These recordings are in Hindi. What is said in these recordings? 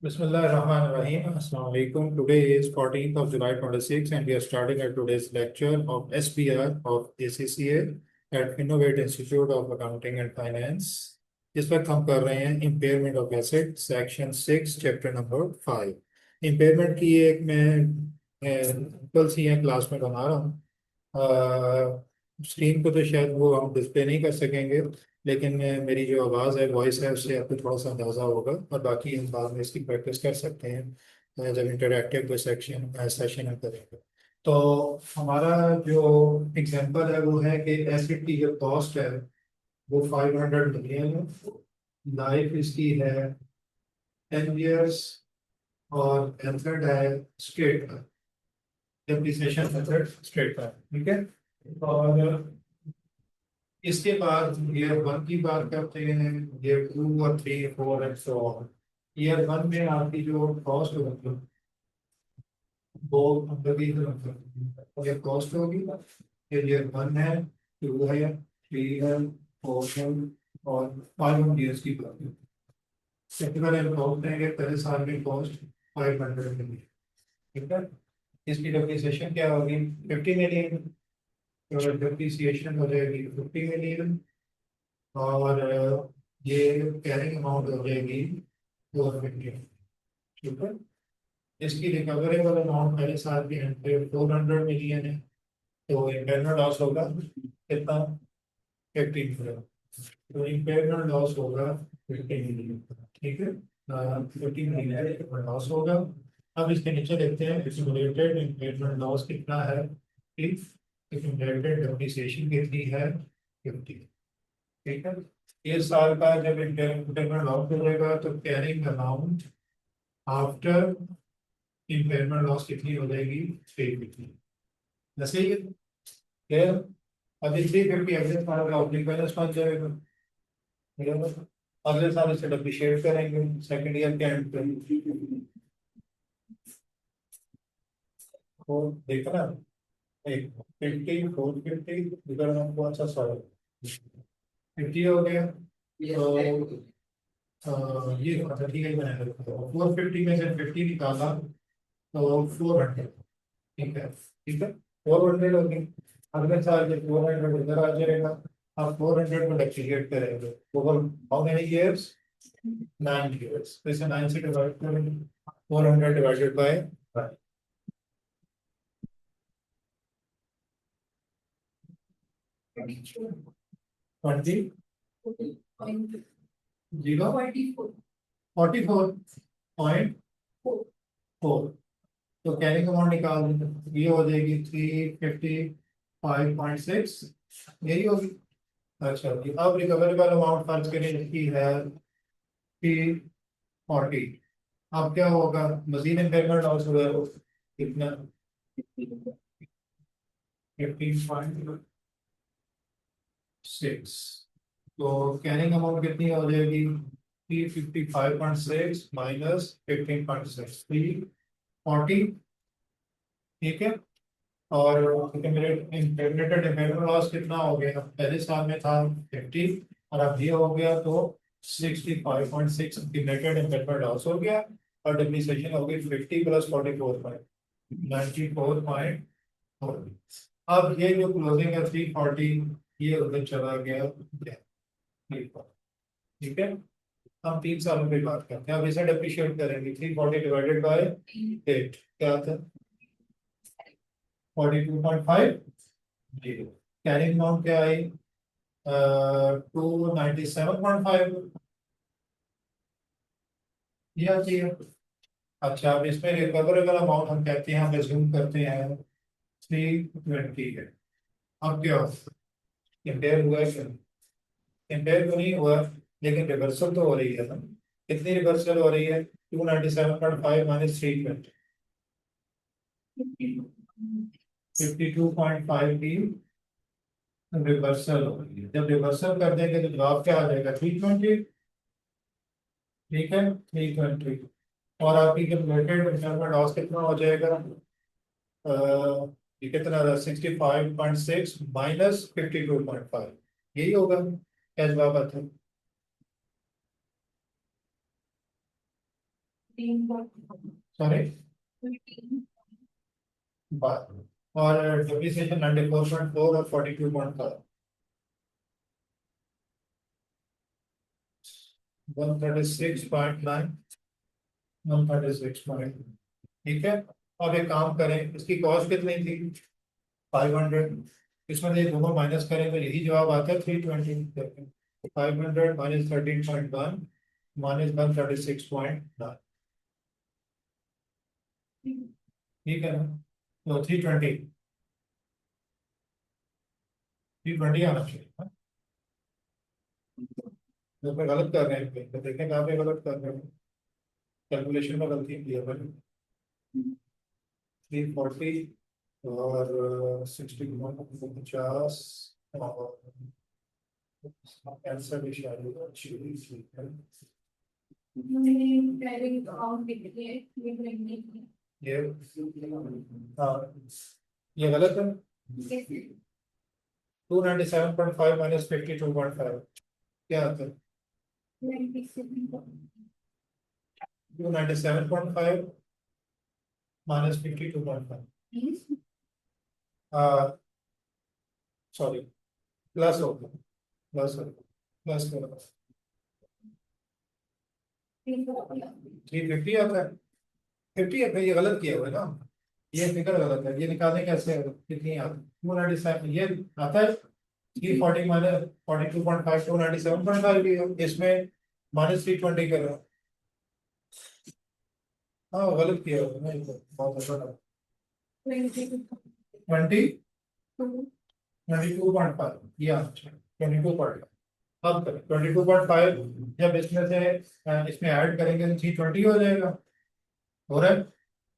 Bismillahirrahmanirrahim. Assalamu alaikum. Today is 14th of July 26 and we are starting at today's lecture of SBR of ACCA at Innovate Institute of Accounting and Finance. इस वक्त हम कर रहे हैं impairment of asset section 6 chapter number 5। Impairment की एक मैं सिंपल सी है क्लास में बना रहा हूँ। स्क्रीन को तो शायद वो हम डिस्प्ले नहीं कर सकेंगे, लेकिन मेरी जो आवाज़ है वॉइस है उससे आपको थोड़ा सा अंदाज़ा होगा और बाकी हम बाद में इसकी प्रैक्टिस कर सकते हैं जब इंटरैक्टिव कोई सेशन हम करेंगे। तो हमारा जो एग्जांपल है वो है कि एसिड की जो कॉस्ट है वो 500 मिलियन है। लाइफ इसकी है 10 years और मेथड है स्ट्रेट का, डेप्रिसिएशन मेथड स्ट्रेट का, ठीक है। और इसके बाद ईयर वन की बात करते हैं, ईयर टू और three four and so on. Year one में आपकी जो कॉस्ट होगी वो मतलब ये कॉस्ट होगी। ईयर वन है, टू है, थ्री है, फोर है और 5 years की बात है। टेक्निकल अकाउंट है कि पहले साल में कॉस्ट 500 मिलियन, ठीक है। इसकी डेप्रिसिएशन क्या होगी 50 मिलियन, तो डेप्रिसिएशन हो जाएगी 50 मिलियन और ये कैरिंग अमाउंट हो जाएगी 450, ठीक है। इसकी रिकवरेबल अमाउंट पहले साल के एंड पे 400 मिलियन है, तो इंटरनल लॉस होगा कितना 15 मिलियन। तो इंटरनल लॉस होगा 15 मिलियन, ठीक है। 15 मिलियन लॉस होगा। अब इसके नीचे देखते हैं एक्यूमुलेटेड इंटरनल लॉस कितना है, एक्यूमुलेटेड डेप्रिसिएशन कितनी है 50, ठीक है। इस साल का जब इंटरनल लॉस हो जाएगा तो carrying amount after impairment loss कितनी हो जाएगी 350। जैसे ही फिर अभी 350 अगले साल का ओपनिंग बैलेंस बन जाएगा, ठीक है। अगले साल इसे डेप्रिशिएट करेंगे सेकंड ईयर के एंड पे। तो देखना एक 50 450 इधर हम कौन सा साल 50 हो गया, तो ये अच्छा ठीक है मैंने 450 में से 50 निकाला तो 400, ठीक है, ठीक है। 400 हो गई। अगले साल जब 400 इधर आ जाएगा, आप 400 को डेप्रिशिएट करेंगे over how many years 9 years। तो इसे 9 से डिवाइड करेंगे, 400 डिवाइडेड बाय 20 जीरो 44.4। तो कैरिंग अमाउंट निकाल दें, ये हो जाएगी 355.6, यही होगी। अच्छा जी, अब रिकवरेबल अमाउंट खर्च करने की है 340। अब क्या होगा, मजीद इम्पेयरमेंट लॉस हुआ है कितना 15.6। तो कैरिंग अमाउंट कितनी हो जाएगी 355.6 माइनस 15.6 340, ठीक है। और इंटीग्रेटेड इम्पेयरमेंट लॉस कितना हो गया, पहले साल में था 50 और अब ये हो गया तो 65.6 इंटीग्रेटेड इम्पेयरमेंट लॉस हो गया और डेप्रिसिएशन हो गई 50 प्लस 44.94। अब ये जो क्लोजिंग है 340 ये उधर चला गया, ठीक है। हम 3 सालों की बात करते हैं, अब इसे डेप्रिशिएट करेंगे 340 डिवाइडेड बाय 8 क्या था 42.5। कैरिंग अमाउंट क्या आई 297.5, ये आती है। अच्छा, अब इसमें रिकवरेबल अमाउंट हम कहते हैं, हम एज्यूम करते हैं 320 है। अब क्या कंपेयर हुआ है, कंपेयर तो नहीं हुआ लेकिन रिवर्सल तो हो रही है ना। कितनी रिवर्सल हो रही है 297.5 माइनस 320 52.5 की रिवर्सल हो रही है। जब रिवर्सल कर देंगे तो जवाब क्या आ जाएगा 320, ठीक है 320। और आपकी कैलकुलेटेड रिटर्न लॉस कितना हो जाएगा ये कितना था 65.6 माइनस 52.5, यही होगा क्या जवाब आता है। सॉरी, और डिप्रिसिएशन 94.4 और 42.5, 136.9, 136 ठीक है। अब एक काम करें, इसकी कॉस्ट कितनी थी? 500। इसमें से दोनों माइनस करें तो यही जवाब आता है 320। 500 माइनस 13.1 माइनस 136.9, ठीक है ना? तो 320 आना चाहिए, हाँ? तो पे गलत कर रहे हैं कहीं, तो देखें कहाँ पे गलत कर रहे हैं। कैलकुलेशन में गलती की है मैंने। 340 और 60, 50 और आंसर भी शायद ठीक है। ये हाँ, ये गलत है। 297.5 माइनस 52.5 क्या आता है? 297.5 माइनस 52.5, सॉरी, प्लस होगा, प्लस होगा, प्लस होगा। 350 आता है, 50 है भाई, ये गलत किया हुआ है ना। ये फिगर गलत है, ये निकालें कैसे? कितनी आता है? 297 ये आता है। 340 माइनस 42.5, 297.5 भी है इसमें, माइनस 320 करो। हाँ गलत किया हुआ है ना, ये तो बहुत अच्छा। 22.5, ये 22.5। अब 22.5 जब इसमें से इसमें ऐड करेंगे तो 320 हो जाएगा, हो रहा है।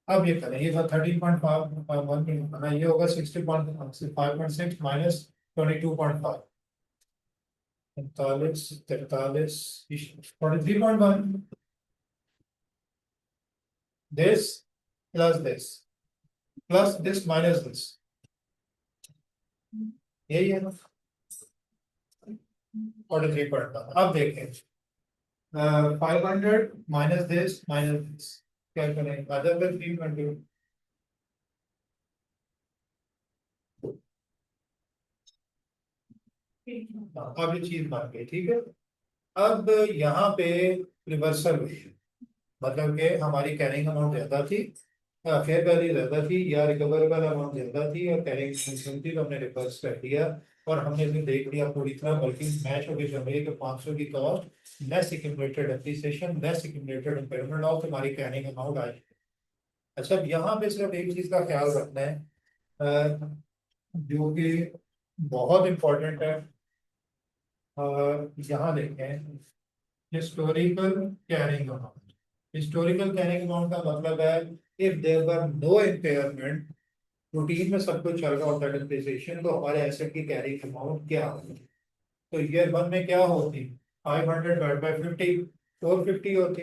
अब ये करें, ये था 13.5 ये होगा 60.5.6 minus 22.5, 45, 43, 43.1, this plus this minus this, यही है ना। 43.1। अब देखें, 500 माइनस दिस क्या करें? अदर में 320। अब ये चीज बन गई, ठीक है। अब यहाँ पे रिवर्सल हुई, मतलब कि हमारी कैरिंग अमाउंट ज्यादा थी, फेयर वैल्यू ज्यादा थी, या रिकवरेबल अमाउंट ज्यादा थी और कैरिंग कम थी, तो हमने रिवर्स कर दिया। और हमने इसे देख लिया पूरी तरह, बल्कि मैच होकर चल रही है कि 500 की cost less accumulated depreciation less accumulated impairment loss, हमारी कैरिंग अमाउंट आई। अच्छा, अब यहाँ पे सिर्फ एक चीज का ख्याल रखना है, जो कि बहुत इंपॉर्टेंट है। यहाँ देखें, historical carrying amount. Historical carrying amount का मतलब है, if there were no impairment, routine में सब कुछ चल रहा होता है डिप्रिसिएशन, तो हमारे एसेट की कैरिंग अमाउंट क्या होगी? तो ईयर वन में क्या होती? 500 डिवाइड बाई 50, 450 होती।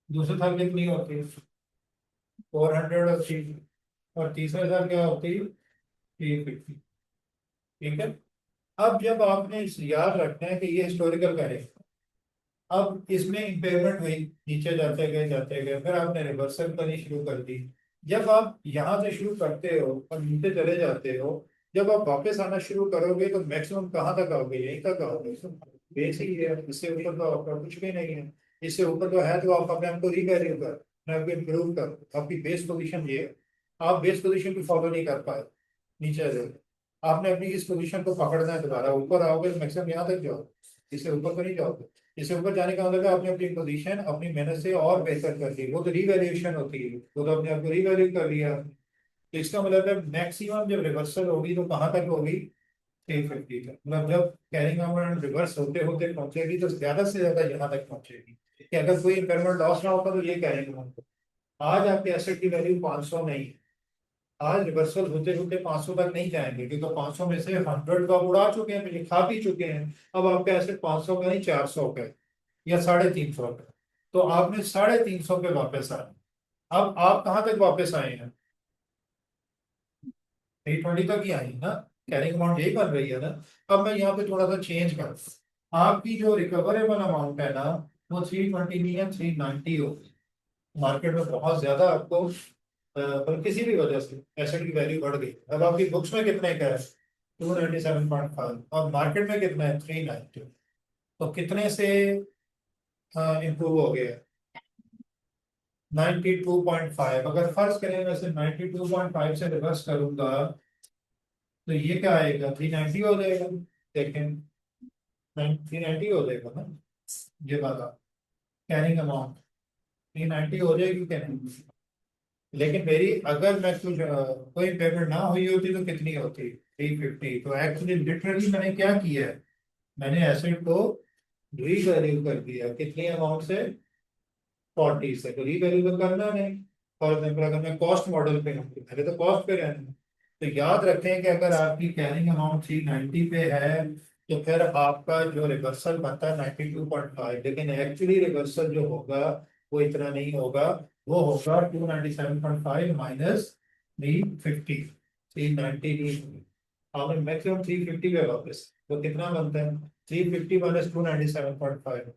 दूसरे साल कितनी होती? 400 होती। और तीसरे साल क्या होती? 350, ठीक है। अब जब आपने याद रखना है कि ये हिस्टोरिकल कैरिंग, अब इसमें इम्पेयरमेंट हुई, नीचे जाते गए, फिर आपने रिवर्सल करनी शुरू कर दी। जब आप यहाँ से शुरू करते हो और नीचे चले जाते हो, जब आप वापस आना शुरू करोगे तो मैक्सिमम कहाँ तक आओगे? यहीं तक आओगे। बेस ही है, इससे ऊपर तो आपका कुछ भी नहीं है। इससे ऊपर तो है तो आप अपने आप को रिवैल्यू कर, अपने आप को इम्प्रूव कर। आपकी बेस पोजीशन ये है, आप बेस पोजीशन भी फॉलो नहीं कर पाए, नीचे आ जाओगे। आपने अपनी इस पोजीशन को पकड़ना है, दोबारा ऊपर आओगे तो मैक्सिमम यहाँ तक जाओ, इससे ऊपर तो नहीं जाओगे। इससे ऊपर जाने का मतलब है आपने अपनी पोजीशन अपनी मेहनत से और बेहतर कर ली, वो तो रिवैल्यूएशन होती है, वो तो अपने आप को रिवैल्यू कर लिया। तो इसका मतलब है मैक्सिमम जब रिवर्सल होगी तो कहाँ तक होगी? 350 तक। मतलब जब कैरिंग अमाउंट रिवर्स होते होते पहुंचेगी तो ज्यादा से ज्यादा यहाँ तक पहुंचेगी, कि अगर कोई इम्पेयरमेंट लॉस ना होता तो ये कैरिंग अमाउंट। आज आपके एसेट की वैल्यू 500 नहीं है, आज रिवर्सल होते होते 500 तक नहीं जाएंगे, क्योंकि 500 में से 100 तो आप उड़ा चुके हैं, पहले खा पी चुके हैं। अब आपका एसेट 500 का नहीं, 400 का है, या 350 का। तो आपने 350 पे वापस आए। अब आप कहाँ तक वापस आए हैं? 320 तक ही आई है ना, कैरिंग अमाउंट यही बन रही है ना। अब मैं यहाँ पे थोड़ा सा चेंज कर, आपकी जो रिकवरेबल अमाउंट है ना, वो 320 नहीं है, 390 होगी। मार्केट में बहुत ज्यादा आपको पर किसी भी वजह से एसेट की वैल्यू बढ़ गई। अब आपकी बुक्स में कितने का है? 297.5 और मार्केट में कितना है? 390। तो कितने से इम्प्रूव हो गया? 92.5। अगर फर्ज करें वैसे 92.5 से रिवर्स करूंगा तो ये क्या आएगा? 390 हो जाएगा। देखें, 390 हो जाएगा ना ये वाला कैरिंग अमाउंट। 390 हो जाएगी क्या नहीं? लेकिन मेरी अगर मैं कुछ कोई पेमेंट ना हुई होती तो कितनी होती? 350। तो एक्चुअली लिटरली मैंने क्या किया है, मैंने एसेट को रीवैल्यू कर दिया। कितनी अमाउंट से? 40 से। तो रीवैल्यू तो करना नहीं। फॉर एग्जाम्पल अगर मैं कॉस्ट मॉडल पे हूँ तो पहले तो कॉस्ट पे रहना है। तो याद रखें कि अगर आपकी कैरिंग अमाउंट 390 पे है तो फिर आपका जो रिवर्सल बनता है 92.5, लेकिन एक्चुअली रिवर्सल जो होगा वो इतना नहीं होगा। वो होगा 297.5 माइनस 350। 390 नहीं होगी, आपने मैक्सिमम 350 पे वापस। तो कितना बनता है? 350 माइनस 297.5।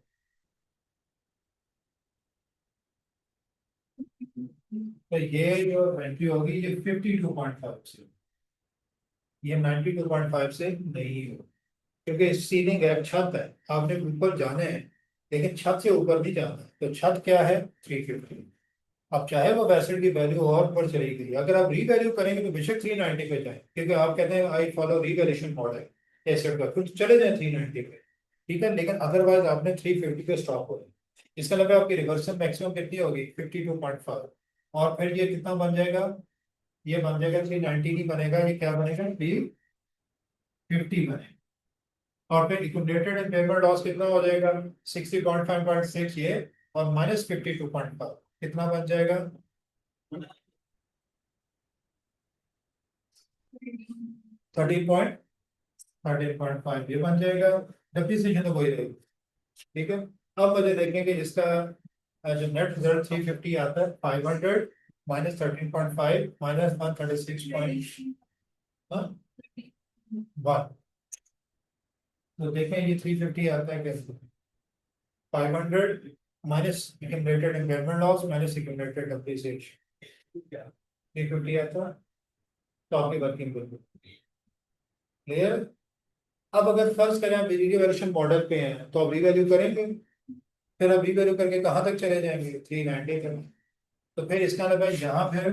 तो ये जो एंट्री होगी ये 52.5 से, ये 92.5 से नहीं हो, क्योंकि सीलिंग है, छत है, आपने ऊपर जाना है लेकिन छत से ऊपर नहीं जाना। तो छत क्या है? 350। अब चाहे वो वैसेट की वैल्यू और ऊपर चली गई, अगर आप रीवैल्यू करेंगे तो बेशक 390 पे जाए, क्योंकि आप कहते हैं I follow revaluation model asset का, कुछ चले जाए 390 पे, ठीक है। लेकिन अदरवाइज आपने 350 पे स्टॉप हो जाए। इसका मतलब आपकी रिवर्सल मैक्सिमम कितनी होगी? 52.5। और फिर ये कितना बन जाएगा? ये बन जाएगा 390 नहीं बनेगा, ये क्या बनेगा? 350 बनेगा। और फिर इक्विलेटेड इम्पेयरमेंट लॉस कितना हो जाएगा? 60.5.6 ये, और माइनस 52.5 कितना बन जाएगा? 13.5 ये बन जाएगा। डेप्रिसिएशन तो वही रहेगी, ठीक है। अब मुझे देखें कि इसका जो नेट रिजल्ट 350 आता है, 500 माइनस 13.5 माइनस 136.1। तो देखें ये 350 आता है कैसे? 500 minus accumulated impairment loss minus accumulated depreciation, 350 आता है। तो आपकी वर्किंग बिल्कुल क्लियर। अब अगर फर्ज करें आप रिवैल्यूएशन मॉडल पे हैं तो आप रिवैल्यू करेंगे, फिर आप रिवैल्यू करके कहाँ तक चले जाएंगे? 390 तक। तो फिर इसका मतलब है यहाँ फिर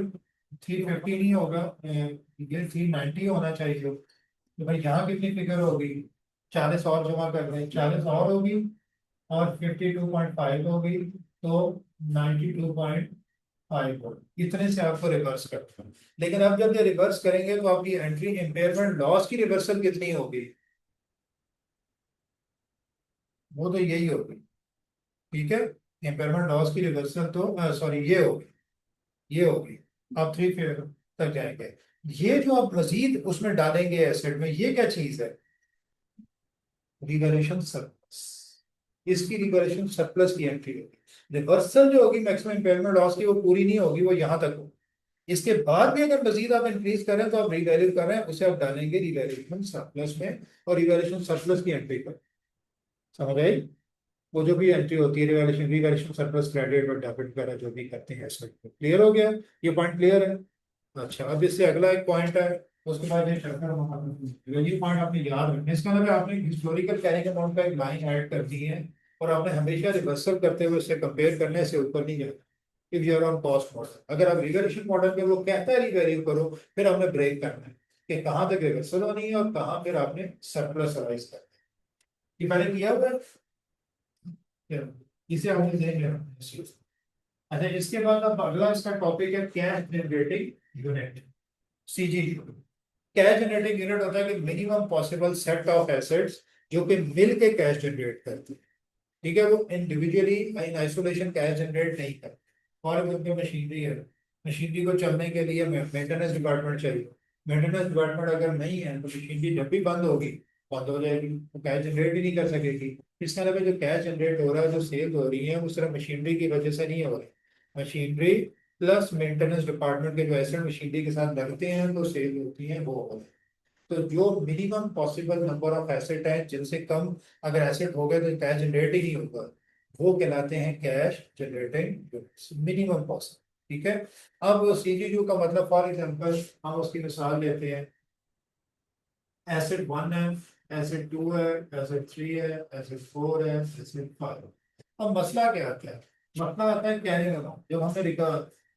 350 नहीं होगा, ये 390 होना चाहिए। तो भाई यहाँ कितनी फिगर होगी? 40 और जमा कर दें, 40 और होगी और 52.5 होगी, तो 92.5 होगी। इतने से आपको रिवर्स करते हैं। लेकिन अब जब ये रिवर्स करेंगे तो आपकी एंट्री इम्पेयरमेंट लॉस की रिवर्सल कितनी होगी? वो तो यही होगी, ठीक है। इम्पेयरमेंट लॉस की रिवर्सल तो सॉरी ये होगी, ये होगी। आप 3 फिर तक जाएंगे। ये जो आप मजीद उसमें डालेंगे एसेट में, ये क्या चीज है? Revaluation surplus. इसकी रिवैल्यूएशन सरप्लस की एंट्री होगी। रिवर्सल जो होगी मैक्सिमम इम्पेयरमेंट लॉस की, वो पूरी नहीं होगी, वो यहाँ तक होगी। इसके बाद भी अगर मजीद आप इंक्रीज करें तो आप रिवैल्यू कर रहे हैं, उसे आप डालेंगे रिवैल्यूएशन सरप्लस में, और रिवैल्यूएशन सरप्लस की एंट्री पर। समझ आई? वो जो भी एंट्री होती है रिवैल्यूएशन, रिवैल्यूएशन सरप्लस क्रेडिट और डेबिट वगैरह जो भी करते हैं इसमें। क्लियर हो गया? ये पॉइंट क्लियर है? अच्छा, अब इससे अगला एक पॉइंट है, उसके बाद ये चैप्टर ये पॉइंट आपने याद रखना। इसका मतलब है आपने हिस्टोरिकल कैरिंग अमाउंट का एक लाइन ऐड कर दी है, और आपने हमेशा रिवर्सल करते हुए उससे कंपेयर करने से ऊपर नहीं जाना। If you are on cost model, अगर आप रिवैल्यूएशन मॉडल में वो कहता है रिवैल्यू करो, फिर आपने ब्रेक करना है कि कहाँ तक रिवर्सल होनी है और कहाँ फिर आपने सरप्लस राइज करना है। ये मैंने किया हुआ है, इसे आपने देख लेना। अच्छा, इसके बाद अब अगला इसका टॉपिक है cash generating unit, CGU. Cash generating unit होता है कि minimum possible set of assets जो कि मिल के कैश जनरेट करते हैं, ठीक है। वो individually in isolation cash generate नहीं करते। और उनकी मशीनरी है, मशीनरी को चलने के लिए मेंटेनेंस डिपार्टमेंट चाहिए। मेंटेनेंस डिपार्टमेंट अगर नहीं है तो मशीनरी जब भी बंद होगी, बंद हो जाएगी, तो कैश जनरेट भी नहीं कर सकेगी। इसका मतलब है जो कैश जनरेट हो रहा है, जो सेल हो रही है, वो सिर्फ मशीनरी की वजह से नहीं हो रही। मशीनरी प्लस मेंटेनेंस डिपार्टमेंट के जो एसेट मशीनरी के साथ लगते हैं तो सेल होती हैं, वो हो रही है। तो जो minimum possible number of asset है, जिनसे कम अगर एसेट हो गए तो कैश जनरेट ही नहीं होगा, वो कहलाते हैं cash generating units, minimum cost. ठीक है। अब सीजीयू का मतलब फॉर एग्जांपल हम उसकी मिसाल लेते हैं, एसिड 1 है, एसिड 2 है, एसिड 3 है, एसिड 4 है, एसिड 5। अब मसला क्या आता है? मसला आता है कैरिंग अमाउंट। जब हमने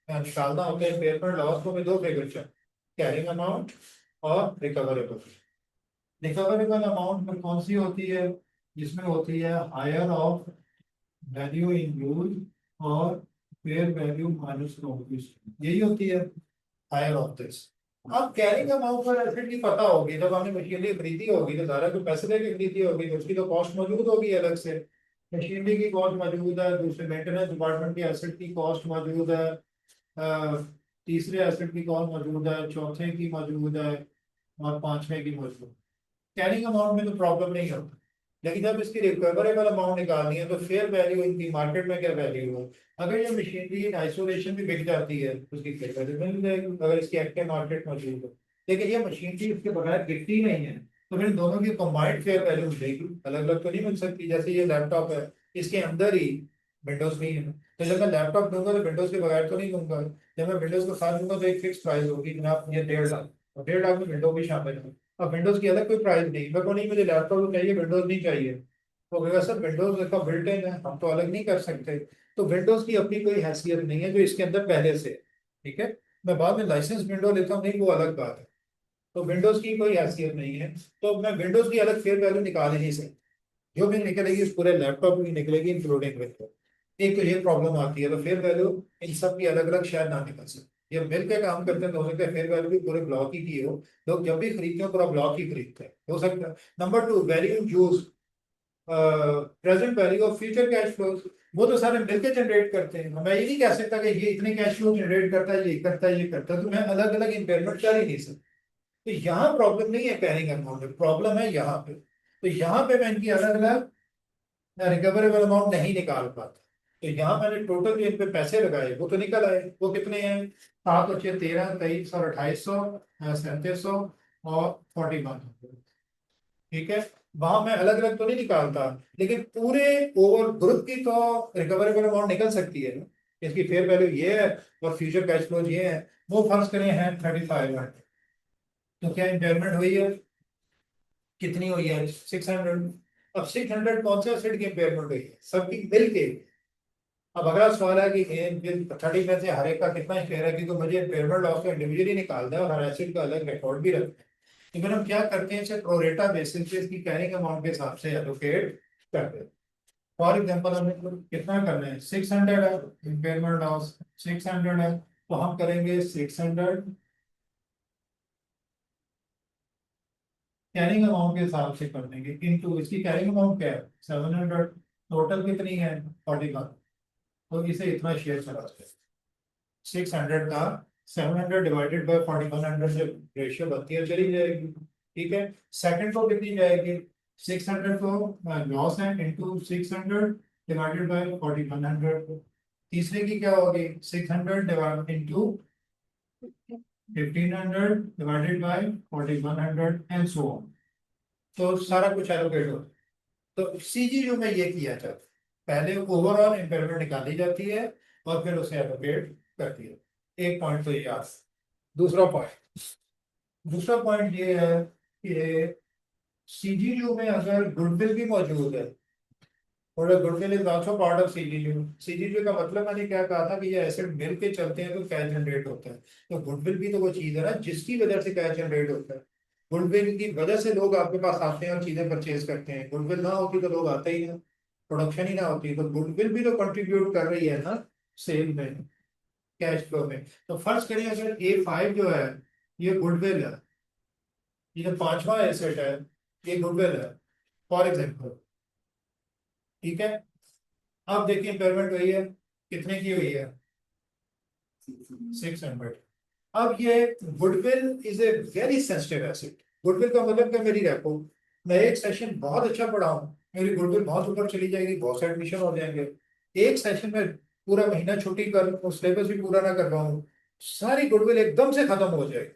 निकालना होता है पेपर लॉस को, में दो फिगर चाहिए, कैरिंग अमाउंट और रिकवरेबल। रिकवरेबल अमाउंट में कौन सी होती है? जिसमें होती है higher of value in use और फेयर वैल्यू माइनस रुपीज, यही होती है हायर ऑफ दिस। अब कैरिंग अमाउंट पर एसेट की पता होगी, जब हमने मशीनरी खरीदी होगी तो सारा को पैसे देके खरीदी होगी तो उसकी तो कॉस्ट मौजूद होगी अलग से। मशीनरी की कॉस्ट मौजूद है, दूसरे मेंटेनेंस डिपार्टमेंट की एसेट की कॉस्ट मौजूद है, तीसरे एसेट की कॉस्ट मौजूद है, चौथे की मौजूद है, और पांचवे की मौजूद है। कैरिंग अमाउंट में तो प्रॉब्लम नहीं होता, लेकिन जब इसकी रिकवरेबल अमाउंट निकालनी है तो फेयर वैल्यू इनकी मार्केट में क्या वैल्यू है। अगर ये मशीनरी इन आइसोलेशन भी बिक जाती है तो उसकी फेयर वैल्यू मिल जाएगी अगर इसकी एक्टिव मार्केट मौजूद है। लेकिन ये मशीनरी इसके बगैर बिकती नहीं है, तो फिर दोनों की कंबाइंड फेयर वैल्यू मिलेगी, अलग अलग तो नहीं मिल सकती। जैसे ये लैपटॉप है, इसके अंदर ही विंडोज नहीं है, तो जब मैं लैपटॉप दूंगा तो विंडोज के बगैर तो नहीं दूंगा। जब मैं विंडोज को साथ दूंगा तो एक फिक्स प्राइस होगी, जनाब ये 1.5 लाख, और 1.5 लाख में विंडो भी शामिल है। अब विंडोज की अलग कोई प्राइस नहीं, मेरे को नहीं, मुझे लैपटॉप चाहिए, विंडोज नहीं चाहिए, तो कहेगा सर विंडोज का बिल्ट इन है, हम तो अलग नहीं कर सकते। तो विंडोज की अपनी कोई हैसियत नहीं है जो इसके अंदर पहले से है। ठीक है। मैं बाद में लाइसेंस विंडो लेता हूँ, नहीं वो अलग बात है। तो विंडोज की कोई हैसियत नहीं है, तो मैं विंडोज की अलग फेयर वैल्यू निकाल ही नहीं सकता। जो भी निकलेगी उस पूरे लैपटॉप की निकलेगी इंक्लूडिंग विंडो। एक तो ये प्रॉब्लम आती है, तो फेयर वैल्यू इन सब की अलग अलग शायद ना निकल सके। ये मिल के काम करते हैं तो हो सकता है फेयर वैल्यू भी पूरे ब्लॉक ही की हो। लोग जब भी खरीदते हैं पूरा ब्लॉक ही खरीदते हैं, हो सकता है। Number 2, value use, present value of future cash flows, वो तो सारे मिलकर जनरेट करते हैं। मैं ये नहीं कह सकता कि ये इतने कैश फ्लो जनरेट करता है, ये करता है, ये करता है, तो मैं अलग अलग इम्पेयरमेंट कर ही नहीं सकता। तो यहाँ प्रॉब्लम नहीं है कैरिंग अमाउंट में, प्रॉब्लम है यहाँ पे। तो यहाँ पे मैं इनकी अलग अलग रिकवरेबल अमाउंट नहीं निकाल पाता। तो यहाँ मैंने टोटल जो इन पे पैसे लगाए वो तो निकल आए, वो कितने हैं? 7 और 6 13, 23 और 2800, 3700 और 4100। ठीक है। वहां मैं अलग अलग तो नहीं निकालता, लेकिन पूरे ओवर ग्रुप की तो रिकवरेबल अमाउंट निकल सकती है ना। इसकी फेयर वैल्यू ये है और फ्यूचर कैश फ्लो ये है। वो फर्ज करें हैं 3500, तो क्या इम्पेयरमेंट हुई है? कितनी हुई है? 600। अब 600 कौन से एसेट की इम्पेयरमेंट हुई है? सबकी मिल के। अब अगला सवाल है कि 30 में से हर एक का कितना शेयर है, क्योंकि मुझे इम्पेयरमेंट लॉस को इंडिविजुअली निकालना है और हर एसेट का अलग रिकॉर्ड भी रखना है। तो फिर हम क्या करते हैं, इसे प्रोरेटा बेसिस पे इसकी कैरिंग अमाउंट के हिसाब से एलोकेट करते हैं। फॉर एग्जांपल हमें कितना करना है? 600 है इम्पेयरमेंट लॉस, 600 है, तो हम करेंगे 600 कैरिंग अमाउंट के हिसाब से कर देंगे, किंतु इसकी कैरिंग अमाउंट क्या है? 700। टोटल कितनी है? 41। तो इसे इतना शेयर चला जाए, 600 का 700 डिवाइडेड बाय 4100 से रेशियो बनती है, चली जाएगी। ठीक है। सेकंड को कितनी जाएगी? 600 को लॉस है इंटू 600 डिवाइडेड बाय 4100। तीसरे की क्या होगी? 600 divide into 1500 divided by 4100 and so on. तो सारा कुछ एलोकेट हो। तो सीजीयू में ये किया जाता है, पहले ओवरऑल इम्पेयरमेंट निकाली जाती है और फिर उसे एलोकेट करती है। एक पॉइंट तो ये याद। दूसरा पॉइंट ये है कि सीजीयू में अगर गुडविल भी मौजूद है, और goodwill is also part of CGU. CGU का मतलब मैंने क्या कहा था कि ये एसेट मिल के चलते हैं तो कैश जनरेट होता है। तो गुडविल भी तो वो चीज है ना जिसकी वजह से कैश जनरेट होता है। गुडविल की वजह से लोग आपके पास आते हैं और चीजें परचेज करते हैं। गुडविल ना होती तो लोग आते ही ना, प्रोडक्शन ही ना होती, तो गुडविल भी तो कंट्रीब्यूट कर रही है ना सेल में, कैश फ्लो में। तो फर्ज करिए अगर A5 जो है ये गुडविल है, ये जो पांचवा एसेट है ये गुडविल है फॉर एग्जाम्पल। ठीक है। अब देखिए पेमेंट हुई है, कितने की हुई है? 600। अब ये goodwill is a very sensitive asset. Goodwill का मतलब क्या? मेरी रेपो। मैं एक सेशन बहुत अच्छा पढ़ाऊं, मेरी गुडविल बहुत ऊपर चली जाएगी, बहुत से एडमिशन हो जाएंगे। एक सेशन में पूरा महीना छुट्टी कर, सिलेबस भी पूरा ना कर पाऊँ, सारी गुडविल एकदम से खत्म हो जाएगी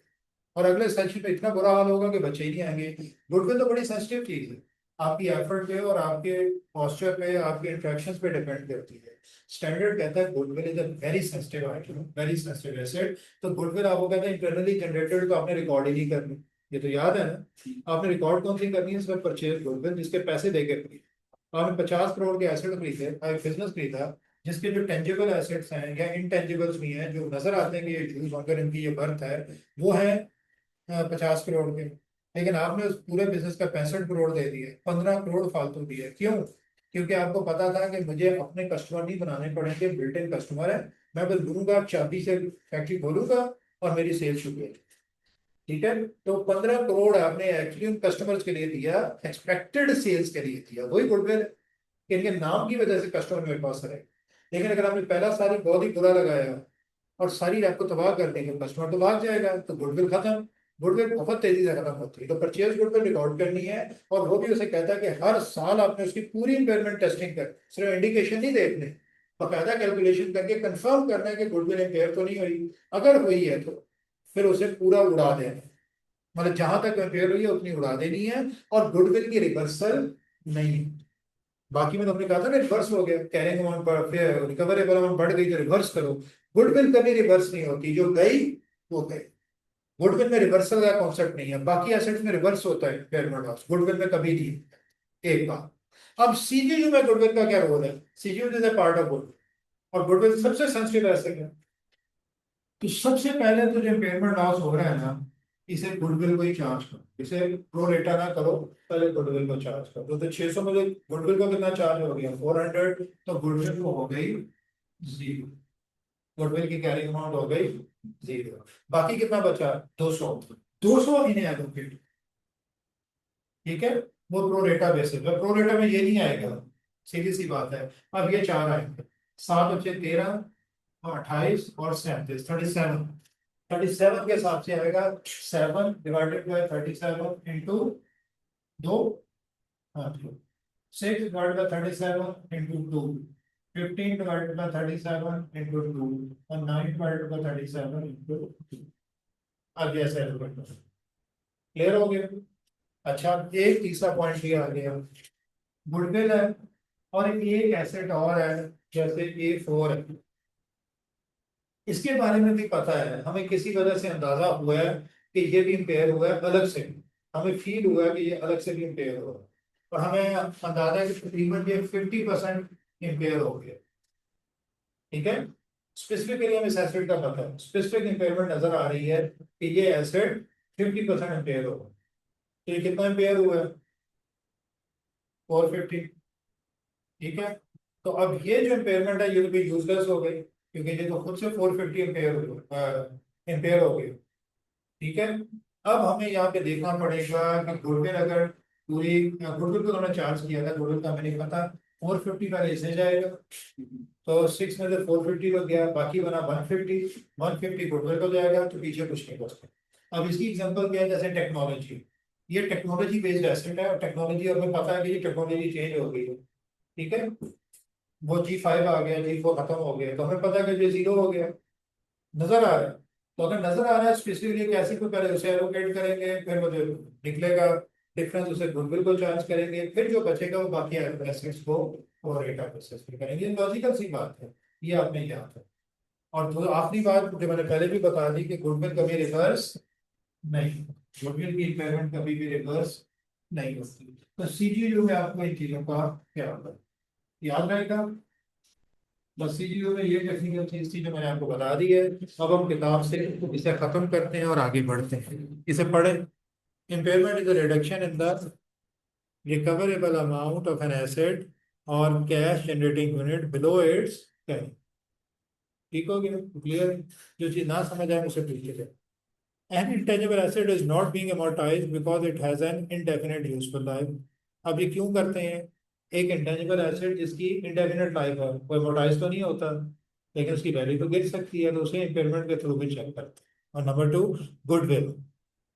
और अगले सेशन में इतना बुरा हाल होगा कि बच्चे ही नहीं आएंगे। गुडविल तो बड़ी सेंसिटिव चीज है। आपकी एफर्ट पे और आपके पॉस्चर पे, आपके इंटरेक्शंस पे डिपेंड करती है। स्टैंडर्ड कहता है goodwill is a very sensitive item, very sensitive asset. तो गुडविल आपको कहते हैं इंटरनली जनरेटेड, तो आपने रिकॉर्ड ही नहीं करनी। ये तो याद है ना, आपने रिकॉर्ड कौन सी करनी है? इसमें परचेज गुडविल, जिसके पैसे देके खरीदे। आपने 50 करोड़ के एसेट खरीदे, बिजनेस खरीदा, जिसके जो टेंजिबल एसेट्स हैं या इनटेंजिबल्स भी हैं, जो नजर आते हैं कि ये यूज होकर इनकी ये बर्थ है, वो है 50 करोड़ के। लेकिन आपने उस पूरे बिजनेस का 65 करोड़ दे दिए, 15 करोड़ फालतू दिए। क्यों? क्योंकि आपको पता था कि मुझे अपने कस्टमर नहीं बनाने पड़ेंगे, बिल्ट इन कस्टमर है। मैं बस लूंगा, चाबी से फैक्ट्री खोलूंगा और मेरी सेल शुरू होगी। ठीक है, तो 15 करोड़ आपने एक्चुअली उन कस्टमर्स के लिए दिया, एक्सपेक्टेड सेल्स के लिए दिया। वही गुडविल है कि इनके नाम की वजह से कस्टमर मेरे पास रहे। लेकिन अगर आपने पहला सारी बहुत ही बुरा लगाया और सारी रैप को तबाह कर देंगे, कस्टमर तो भाग जाएगा, तो गुडविल खत्म। गुडविल बहुत तेजी से खत्म होती है। तो परचेज गुडविल रिकॉर्ड करनी है, और वो भी उसे कहता है कि हर साल आपने उसकी पूरी इम्पेयरमेंट टेस्टिंग कर, सिर्फ इंडिकेशन नहीं देखने, बाकायदा कैलकुलेशन करके कंफर्म करना है कि गुडविल इम्पेयर तो नहीं हुई। अगर हुई है तो फिर उसे पूरा उड़ा देना, मतलब जहां तक इम्पेयर हुई है उतनी उड़ा देनी है, और गुडविल की रिवर्सल नहीं। बाकी में तो हमने कहा था ना, रिवर्स हो गया, कैरिंग अमाउंट बढ़, फिर रिकवरेबल अमाउंट बढ़ गई तो रिवर्स करो। गुडविल कभी रिवर्स नहीं होती, जो गई वो गई। गुडविल में रिवर्सल का कॉन्सेप्ट नहीं है, बाकी एसेट्स में रिवर्स होता है इम्पेयरमेंट लॉस, गुडविल में कभी नहीं। एक बात। अब सीजीयू में गुडविल का क्या रोल है? CGU is a part of goodwill, और गुडविल सबसे सेंसिटिव एसेट है। तो सबसे पहले तो जो इम्पेयरमेंट लॉस हो रहा है ना, इसे गुडविल को ही चार्ज करो, इसे प्रो रेटा ना करो, पहले गुडविल को चार्ज करो। तो 600 में गुडविल को कितना चार्ज हो गया? 400। तो गुडविल को हो गई जीरो, गुडविल की कैरिंग अमाउंट हो गई जीरो। बाकी कितना बचा? 200। 200 इन एलोकेट, ठीक है। वो प्रो रेटा बेसिस है, प्रो रेटा में ये नहीं आएगा, सीधी सी बात है। अब ये चार आएंगे, 7 बचे 13, 28 और 37, 37। 37 के हिसाब से आएगा 7/37 इंटू 2, हाँ 6/37 इंटू 2, 15/37 इंटू 2, और 9/37 इंटू 2। आगे ऐसे क्लियर हो गया? अच्छा, एक तीसरा पॉइंट ये आ गया, गुडविल है और एक एसेट और है, जैसे A4 है। इसके बारे में भी पता है, हमें किसी वजह से अंदाजा हुआ है कि ये भी इम्पेयर हुआ है अलग से भी। हमें फील हुआ है कि ये अलग से भी इम्पेयर हुआ है, और हमें अंदाजा है कि तकरीबन ये 50% इम्पेयर हो गया। ठीक है, स्पेसिफिकली हमें इस एसेट का पता है, स्पेसिफिक इम्पेयरमेंट नजर आ रही है कि ये एसेट 50% इम्पेयर होगा। तो ये कितना इम्पेयर हुआ है? 450। ठीक है, तो अब ये जो इम्पेयरमेंट है ये तो भी यूजलेस हो गई, क्योंकि ये तो खुद से 450 इम्पेयर हो गई। ठीक है, अब हमें यहाँ पे देखना पड़ेगा कि गुडविल अगर पूरी, गुडविल को हमने चार्ज किया था, गुडविल का हमें नहीं पता। 450 पहले इसे जाएगा, तो 6 में से 450 को गया, बाकी बना 150। 150 गुडविल को जाएगा, तो पीछे कुछ नहीं बचता। अब इसकी एग्जांपल क्या है? जैसे टेक्नोलॉजी, ये टेक्नोलॉजी बेस्ड एसेट है, और टेक्नोलॉजी हमें पता है कि ये टेक्नोलॉजी चेंज हो गई है। ठीक है, वो G5 आ गया, G4 खत्म हो गया, तो हमें पता है कि ये जीरो हो गया, नजर आ रहा है। तो अगर नजर आ रहा है स्पेसिफिकली कैसे, को पहले उसे एलोकेट करेंगे, फिर वो जो निकलेगा डिफरेंस उसे गुडविल को चार्ज करेंगे, फिर जो बचेगा वो बाकी एसेट्स को और रेट ऑफ एसेट्स पे करेंगे। लॉजिकल सी बात है, ये आपने याद है। और जो आखिरी बात जो मैंने पहले भी बता दी कि गुडविल कभी रिवर्स नहीं, गुडविल की इम्पेयरमेंट कभी भी रिवर्स नहीं होती। तो सीजीयू में आपको इन चीजों का क्या होगा, याद रहेगा। बस सीजीयू में ये टेक्निकल चीज थी जो मैंने आपको बता दी है। अब हम किताब से इसे खत्म करते हैं और आगे बढ़ते हैं, इसे पढ़े। Impairment is a reduction in the recoverable amount of an asset और cash generating unit below its cash. ठीक हो गया? क्लियर? जो चीज ना समझ आए उसे पूछ लीजिए। An intangible asset is not being amortized because it has an indefinite useful life. अब ये क्यों करते हैं? एक इंटेंजिबल एसेट जिसकी इंडेफिनेट लाइफ है, वो amortize तो नहीं होता, लेकिन उसकी वैल्यू तो गिर सकती है, तो उसे इम्पेयरमेंट के थ्रू भी चेक करते हैं। और नंबर 2, गुडविल।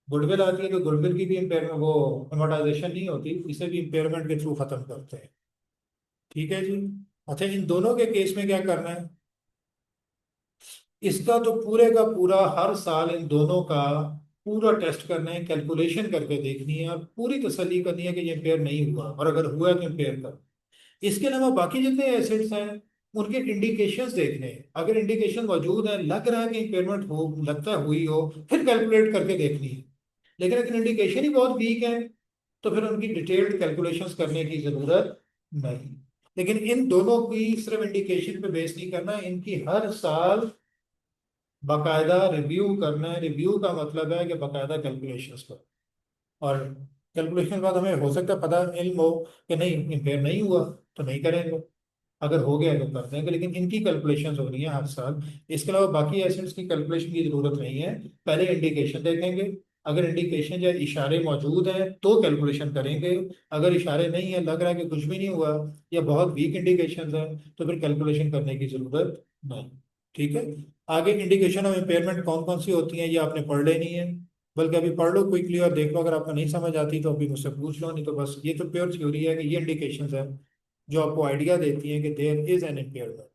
गुडविल आती है तो गुडविल की भी इम्पेयरमेंट, वो amortization नहीं होती, इसे भी इम्पेयरमेंट के थ्रू खत्म करते हैं। ठीक है जी। अच्छा, इन दोनों के केस में क्या करना है? इसका तो पूरे का पूरा हर साल इन दोनों का पूरा टेस्ट करना है, कैलकुलेशन करके देखनी है और पूरी तसल्ली करनी है कि ये इम्पेयर नहीं हुआ, और अगर हुआ है तो इम्पेयर कर। इसके अलावा बाकी जितने एसेट्स हैं उनके इंडिकेशंस देखने हैं, अगर इंडिकेशन मौजूद है, लग रहा है कि इम्पेयरमेंट हो, लगता है हुई हो, फिर कैलकुलेट करके देखनी है। लेकिन अगर इंडिकेशन ही बहुत वीक है तो फिर उनकी डिटेल्ड कैलकुलेशंस करने की जरूरत नहीं। लेकिन इन दोनों की सिर्फ इंडिकेशन पे बेस नहीं करना, इनकी हर साल बाकायदा रिव्यू करना है। रिव्यू का मतलब है कि बाकायदा कैलकुलेशंस करो, और कैलकुलेशन के बाद हमें हो सकता है पता इल्म हो कि नहीं इम्पेयर नहीं हुआ तो नहीं करेंगे, अगर हो गया तो कर देंगे, लेकिन इनकी कैलकुलेशन हो रही है हर साल। इसके अलावा बाकी एसेट्स की कैलकुलेशन की जरूरत नहीं है, पहले इंडिकेशन देखेंगे, अगर इंडिकेशन या इशारे मौजूद हैं तो कैलकुलेशन करेंगे, अगर इशारे नहीं है, लग रहा है कि कुछ भी नहीं हुआ या बहुत वीक इंडिकेशन है, तो फिर कैलकुलेशन करने की जरूरत नहीं। ठीक है। आगे इंडिकेशन ऑफ इम्पेयरमेंट कौन कौन सी होती हैं ये आपने पढ़ लेनी है, बल्कि अभी पढ़ लो क्विकली और देख लो, अगर आपको नहीं समझ आती तो अभी मुझसे पूछ लो, नहीं तो बस ये तो प्योर थ्योरी है कि ये इंडिकेशंस है जो आपको आइडिया देती है कि there is an impairment.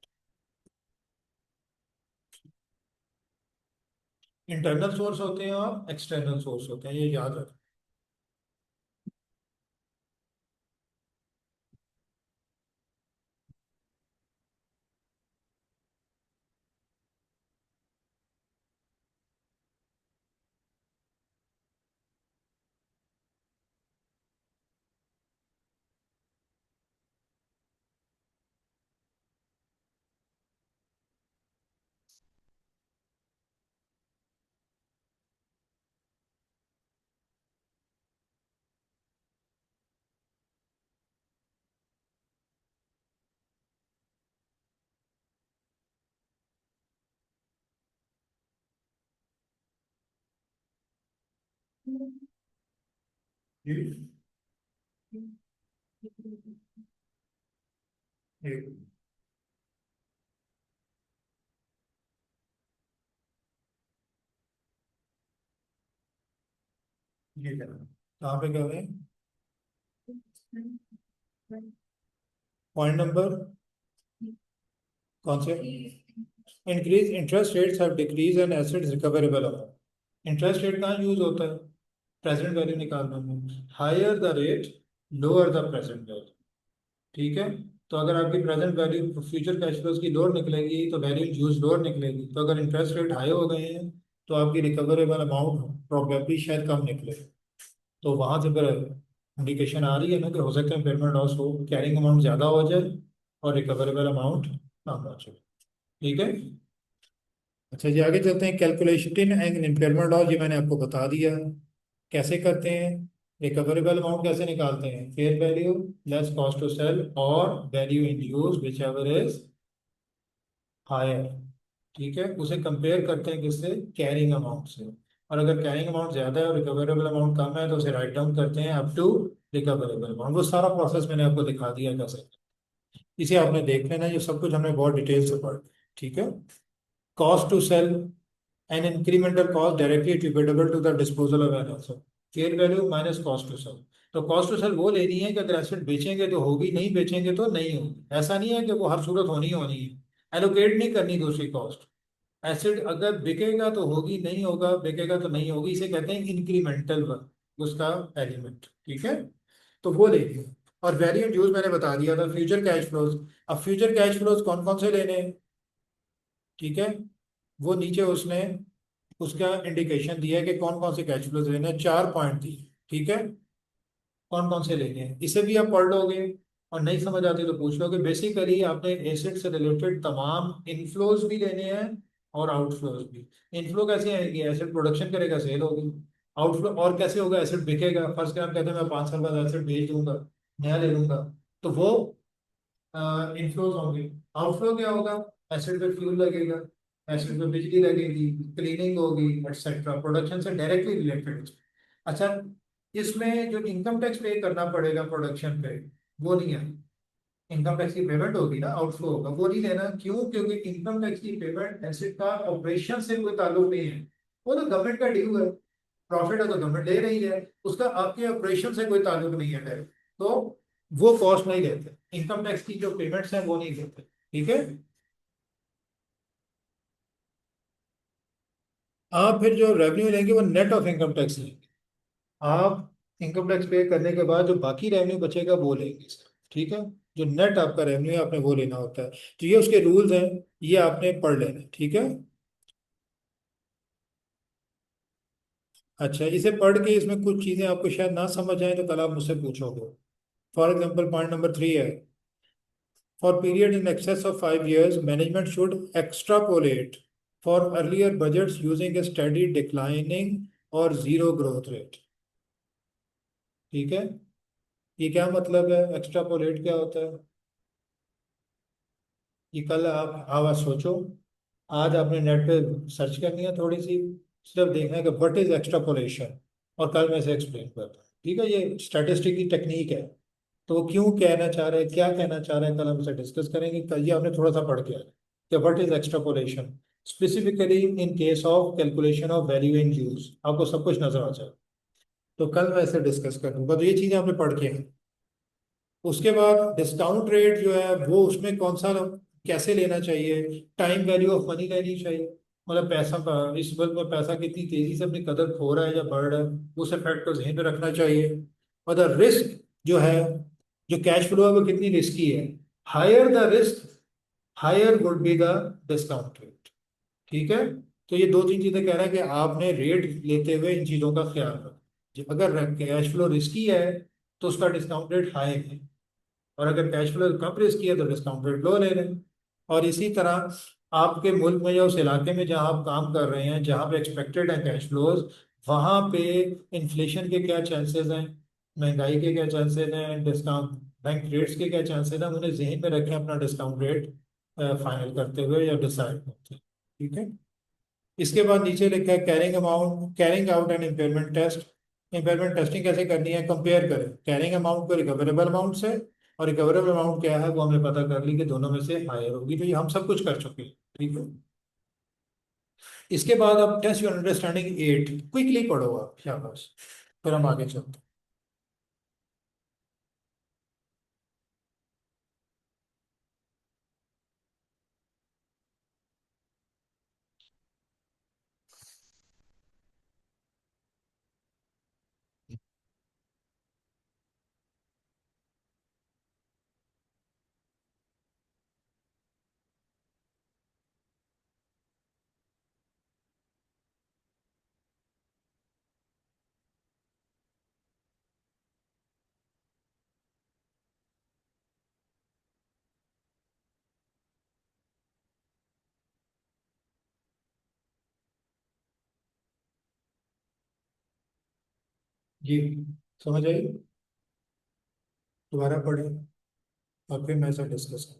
Internal source होते हैं और एक्सटर्नल सोर्स होते हैं, ये याद रखना। जी। एक ये करना, कहाँ पे कर रहे हैं? पॉइंट नंबर कौन से? Increase interest rates have decrease and assets recoverable amount. Interest rate कहाँ यूज होता है? प्रेजेंट वैल्यू निकालने में, higher the rate lower the present value. ठीक है। तो अगर आपकी present value future cash flows की लोअर निकलेगी तो वैल्यू यूज लोअर निकलेगी, तो अगर इंटरेस्ट रेट हाई हो गए हैं तो आपकी रिकवरेबल अमाउंट प्रॉबेबली शायद कम निकले। तो वहां से फिर इंडिकेशन आ रही है ना कि हो सकता है पेमेंट लॉस हो, कैरिंग अमाउंट ज्यादा हो जाए और रिकवरेबल अमाउंट कम हो जाए। ठीक है। अच्छा जी, आगे चलते हैं। कैलकुलेशन एंड इम्पेयरमेंट लॉस, ये मैंने आपको बता दिया कैसे करते हैं। रिकवरेबल अमाउंट कैसे निकालते हैं? Fair value less cost to sell और value in use whichever is higher. ठीक है, उसे कंपेयर करते हैं किससे? कैरिंग अमाउंट से। और अगर कैरिंग अमाउंट ज्यादा है और रिकवरेबल अमाउंट कम है तो उसे राइट डाउन करते हैं अप टू रिकवरेबल अमाउंट। वो सारा प्रोसेस मैंने आपको दिखा दिया कैसे, इसे आपने देख लेना, ये सब कुछ हमने बहुत डिटेल से पढ़। ठीक है। Cost to sell an incremental cost directly attributable to the disposal of an asset, fair value minus cost to sell. तो कॉस्ट टू सेल वो लेनी है कि अगर एसेट बेचेंगे तो होगी, नहीं बेचेंगे तो नहीं होगी। ऐसा नहीं है कि वो हर सूरत होनी ही होनी है, एलोकेट नहीं करनी दूसरी कॉस्ट। एसिड अगर बिकेगा तो होगी, नहीं होगा बिकेगा तो नहीं होगी, इसे कहते हैं इंक्रीमेंटल वन, उसका एलिमेंट। ठीक है। तो वो लेंगे। और वेरिएंट यूज मैंने बता दिया था, फ्यूचर कैश फ्लोज। अब फ्यूचर कैश फ्लोज कौन कौन से लेने हैं? ठीक है। वो नीचे उसने उसका इंडिकेशन दिया है कि कौन कौन से कैश फ्लोज लेने हैं, 4 पॉइंट दिए। ठीक है। कौन कौन से लेने हैं इसे भी आप पढ़ लोगे, और नहीं समझ आती तो पूछ लोगे। बेसिकली आपने एसेट से रिलेटेड तमाम इनफ्लोज भी लेने हैं और आउटफ्लोज भी। इनफ्लो कैसे आएगी? एसेट प्रोडक्शन करेगा, सेल होगी। आउटफ्लो और कैसे होगा? एसेट बिकेगा, फर्स्ट टाइम कहते हैं मैं 5 साल बाद एसेट बेच दूंगा, नया ले लूंगा, तो वो इनफ्लोज होंगे। आउटफ्लो क्या होगा? एसेट पे फ्यूल लगेगा, एसेट पे बिजली लगेगी, क्लीनिंग होगी, एक्सेट्रा, प्रोडक्शन से डायरेक्टली रिलेटेड। अच्छा, इसमें जो इनकम टैक्स पे करना पड़ेगा प्रोडक्शन पे, वो नहीं है। इनकम टैक्स की पेमेंट होगी ना, आउटफ्लो होगा, वो नहीं लेना। क्यों? क्योंकि इनकम टैक्स की पेमेंट एसेट का ऑपरेशन से कोई ताल्लुक नहीं है, वो तो गवर्नमेंट का ड्यू है। प्रॉफिट है तो गवर्नमेंट ले रही है, उसका आपके ऑपरेशन से कोई ताल्लुक नहीं है डायरेक्ट। तो वो कॉस्ट नहीं लेते, इनकम टैक्स की जो पेमेंट्स हैं वो नहीं लेते। ठीक है। आप फिर जो रेवेन्यू लेंगे वो नेट ऑफ इनकम टैक्स लेंगे। आप इनकम टैक्स पे करने के बाद जो बाकी रेवेन्यू बचेगा वो लेंगे सर, ठीक है। जो नेट आपका रेवेन्यू है आपने वो लेना होता है। तो ये उसके रूल्स हैं, ये आपने पढ़ लेना है, ठीक है। अच्छा, इसे पढ़ के इसमें कुछ चीजें आपको शायद ना समझ आए तो कल आप मुझसे पूछोगे। फॉर एग्जाम्पल पॉइंट नंबर 3 है, for period in excess of 5 years management should extrapolate for earlier budgets using A study declining और जीरो ग्रोथ रेट, ठीक है। ये क्या मतलब है, एक्स्ट्रापोलेट क्या होता है? ये कल आप आवाज सोचो, आज आपने नेट पे सर्च करनी है थोड़ी सी, सिर्फ देखना है कि व्हाट इज एक्स्ट्रापोलेशन, और कल मैं इसे एक्सप्लेन करता हूँ, ठीक है। ये स्टैटिस्टिक की टेक्निक है। तो वो क्यों कहना चाह रहे हैं, क्या कहना चाह रहे हैं, कल हम इसे डिस्कस करेंगे। कल ये आपने थोड़ा सा पढ़ के आए कि what is extrapolation, specifically in case of calculation of value in use, आपको सब कुछ नजर आ जाए। तो कल मैं इसे डिस्कस करूंगा, तो ये चीजें आपने पढ़ के हैं। उसके बाद डिस्काउंट रेट जो है वो उसमें कौन सा, कैसे लेना चाहिए, टाइम वैल्यू ऑफ मनी लेनी चाहिए, मतलब पैसा इस वक्त में पैसा कितनी तेजी से अपनी कदर खो रहा है या बढ़ रहा है, उस इफेक्ट को ध्यान में रखना चाहिए। और द रिस्क जो है, जो कैश फ्लो है वो कितनी रिस्की है, higher the risk higher would be the discount rate, ठीक है। तो ये दो तीन चीजें कह रहा है कि आपने रेट लेते हुए इन चीजों का ख्याल रखें। अगर कैश फ्लो रिस्की है तो उसका डिस्काउंट रेट हाई है, और अगर कैश फ्लो कम रिस्क किया तो डिस्काउंट रेट लो ले लें। और इसी तरह आपके मुल्क में या उस इलाके में जहां आप काम कर रहे हैं, जहां पे एक्सपेक्टेड है कैश फ्लोज, वहां पे इन्फ्लेशन के क्या चांसेस हैं, महंगाई के क्या चांसेस हैं, डिस्काउंट बैंक रेट्स के क्या चांसेस हैं, उन्हें जहन में रखें अपना डिस्काउंट रेट फाइनल करते हुए या डिसाइड करते हुए, ठीक है। इसके बाद नीचे लिखा है carrying amount, carrying out and impairment test. Impairment testing कैसे करनी है, कंपेयर करें कैरिंग अमाउंट को रिकवरेबल अमाउंट से, और रिकवरेबल अमाउंट क्या है वो हमने पता कर ली कि दोनों में से हायर होगी, तो ये हम सब कुछ कर चुके हैं, ठीक है। इसके बाद अब टेस्ट योर अंडरस्टैंडिंग 8, क्विकली पढ़ो आप शाबाश, फिर हम आगे चलते जी। समझ आई? दोबारा पढ़े और फिर मैं इसे डिस्कस करता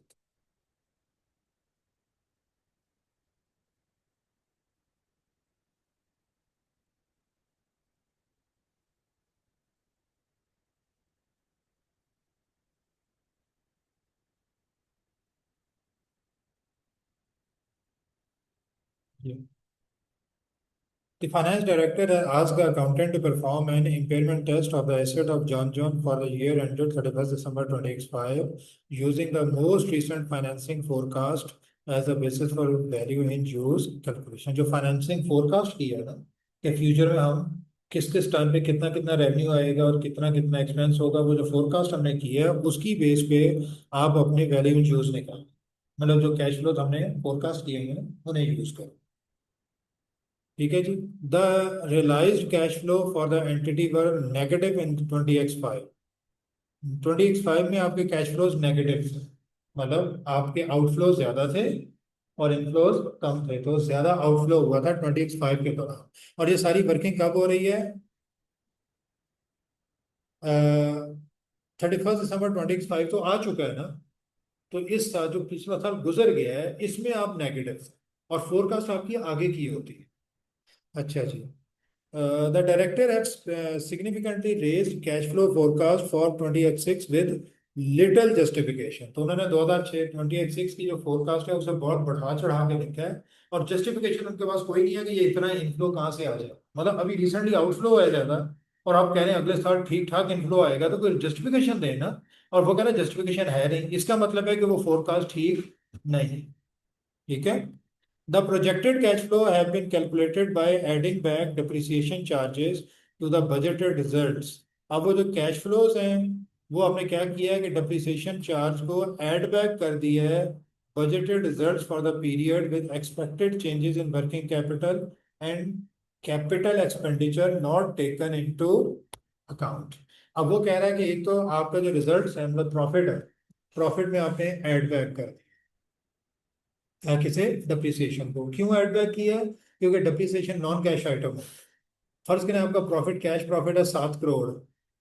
हूँ। The finance director asked the accountant to perform an impairment test of the asset of John John for the year ended 31st December 2025, using the most recent financing forecast as a basis for value in use calculation। जो फाइनेंसिंग फोरकास्ट किया है ना, कि फ्यूचर में हम किस किस टाइम पे कितना कितना रेवेन्यू आएगा और कितना कितना एक्सपेंस होगा, वो जो फोरकास्ट हमने की है उसकी बेस पे आप अपनी वैल्यू इन यूज निकाल, मतलब जो कैश फ्लो हमने फोरकास्ट किए हैं उन्हें यूज करो, ठीक है जी। The realized cash flow for the entity were negative in 20x5। 20x5 में आपके कैश फ्लोज नेगेटिव थे, मतलब आपके आउटफ्लो ज्यादा थे और इनफ्लोज कम थे, तो ज्यादा आउटफ्लो हुआ था 20x5 के दौरान। और ये सारी वर्किंग कब हो रही है, 31 दिसंबर 20x5 तो आ चुका है ना। तो इस साल जो पिछला साल गुजर गया है इसमें आप नेगेटिव थे, और फोरकास्ट आपकी आगे की होती है। अच्छा जी। The director has significantly raised cash flow forecast for 20x6 with little justification। तो उन्होंने 2006 20x6 की जो फोरकास्ट है उसे बहुत बढ़ा चढ़ा के लिखा है, और जस्टिफिकेशन उनके पास कोई नहीं है कि ये इतना इनफ्लो कहाँ से आ जाए, मतलब अभी रिसेंटली आउटफ्लो है ज्यादा, और आप कह रहे हैं अगले साल ठीक ठाक इनफ्लो आएगा, तो कोई जस्टिफिकेशन देना। और वो कह रहे जस्टिफिकेशन है नहीं, इसका मतलब है कि वो फोरकास्ट ठीक नहीं, ठीक है। The projected cash flow have been calculated by adding back depreciation charges to the budgeted results. अब वो जो कैश फ्लोज हैं वो आपने क्या किया है कि depreciation charge को add back कर दिया है budgeted results for the period with expected changes in working capital and capital expenditure not taken into account. अब वो कह रहा है कि एक तो आपका जो रिजल्ट है मतलब प्रॉफिट है, प्रॉफिट में आपने एड बैक कर किसे, डिप्रिसिएशन को। क्यों ऐड बैक किया है? क्योंकि डिप्रिसिएशन नॉन कैश आइटम है। फर्ज करें आपका प्रॉफिट, कैश प्रॉफिट है 7 करोड़,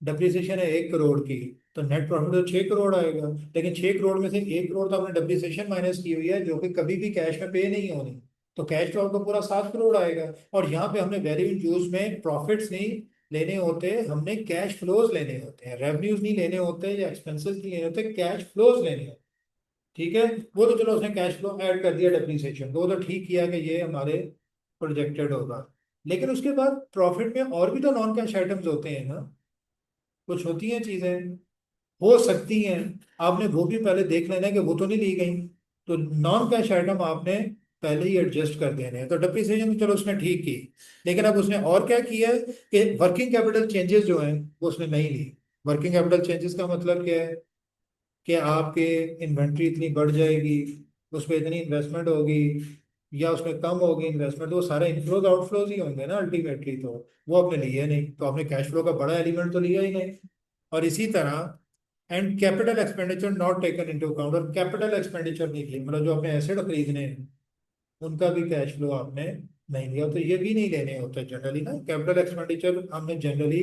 डिप्रिसिएशन है 1 करोड़ की, तो नेट प्रॉफिट तो 6 करोड़ आएगा। लेकिन 6 करोड़ में से 1 करोड़ तो आपने डिप्रिसिएशन माइनस की हुई है जो कि कभी भी कैश में पे नहीं होनी, तो कैश तो आपको पूरा 7 करोड़ आएगा। और यहाँ पे हमने वैल्यू इन यूज में प्रॉफिट्स नहीं लेने होते, हमने कैश फ्लोज लेने होते हैं, रेवेन्यूज नहीं लेने होते या एक्सपेंसेस नहीं लेने होते, कैश फ्लोज लेने होते। ठीक है, वो तो चलो उसने कैश फ्लो ऐड कर दिया डेप्रिसिएशन, वो तो ठीक किया कि ये हमारे प्रोजेक्टेड होगा। लेकिन उसके बाद प्रॉफिट में और भी तो नॉन कैश आइटम्स होते हैं ना, कुछ होती हैं चीजें, हो सकती हैं, आपने वो भी पहले देख लेना है कि वो तो नहीं ली गई। तो नॉन कैश आइटम आपने पहले ही एडजस्ट कर देने हैं। तो डेप्रिसिएशन तो चलो उसने ठीक की, लेकिन अब उसने और क्या किया है कि वर्किंग कैपिटल चेंजेस जो हैं वो उसने नहीं ली। वर्किंग कैपिटल चेंजेस का मतलब क्या है कि आपके इन्वेंट्री इतनी बढ़ जाएगी, उस पर इतनी इन्वेस्टमेंट होगी, या उसमें कम होगी इन्वेस्टमेंट, तो वो सारे इनफ्लोज आउटफ्लोज ही होंगे ना अल्टीमेटली। तो वो आपने लिए नहीं, तो आपने कैश फ्लो का बड़ा एलिमेंट तो लिया ही नहीं। और इसी तरह and capital expenditure not taken into account, और कैपिटल एक्सपेंडिचर नहीं किए, मतलब जो आपने एसेट खरीदने हैं उनका भी कैश फ्लो आपने नहीं लिया। तो ये भी नहीं लेने होते जनरली ना, कैपिटल एक्सपेंडिचर हमने जनरली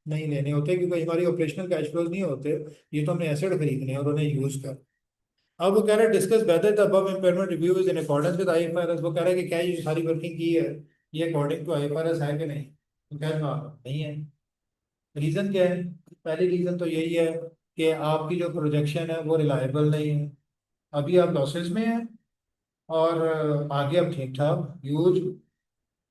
नहीं लेने होते क्योंकि हमारी ऑपरेशनल कैश फ्लोज नहीं होते, ये तो हमने एसेट खरीदने हैं और उन्हें यूज कर। अब वो कह रहा है discuss whether the above impairment review is in accordance with IFRS. वो कह रहा है कि क्या ये सारी वर्किंग की है ये अकॉर्डिंग टू आईएफआरएस है कि नहीं, तो कह रहा नहीं है। रीजन क्या है? पहली रीजन तो यही है कि आपकी जो प्रोजेक्शन है वो रिलायबल नहीं है। अभी आप लॉसेस में हैं और आगे आप ठीक ठाक ह्यूज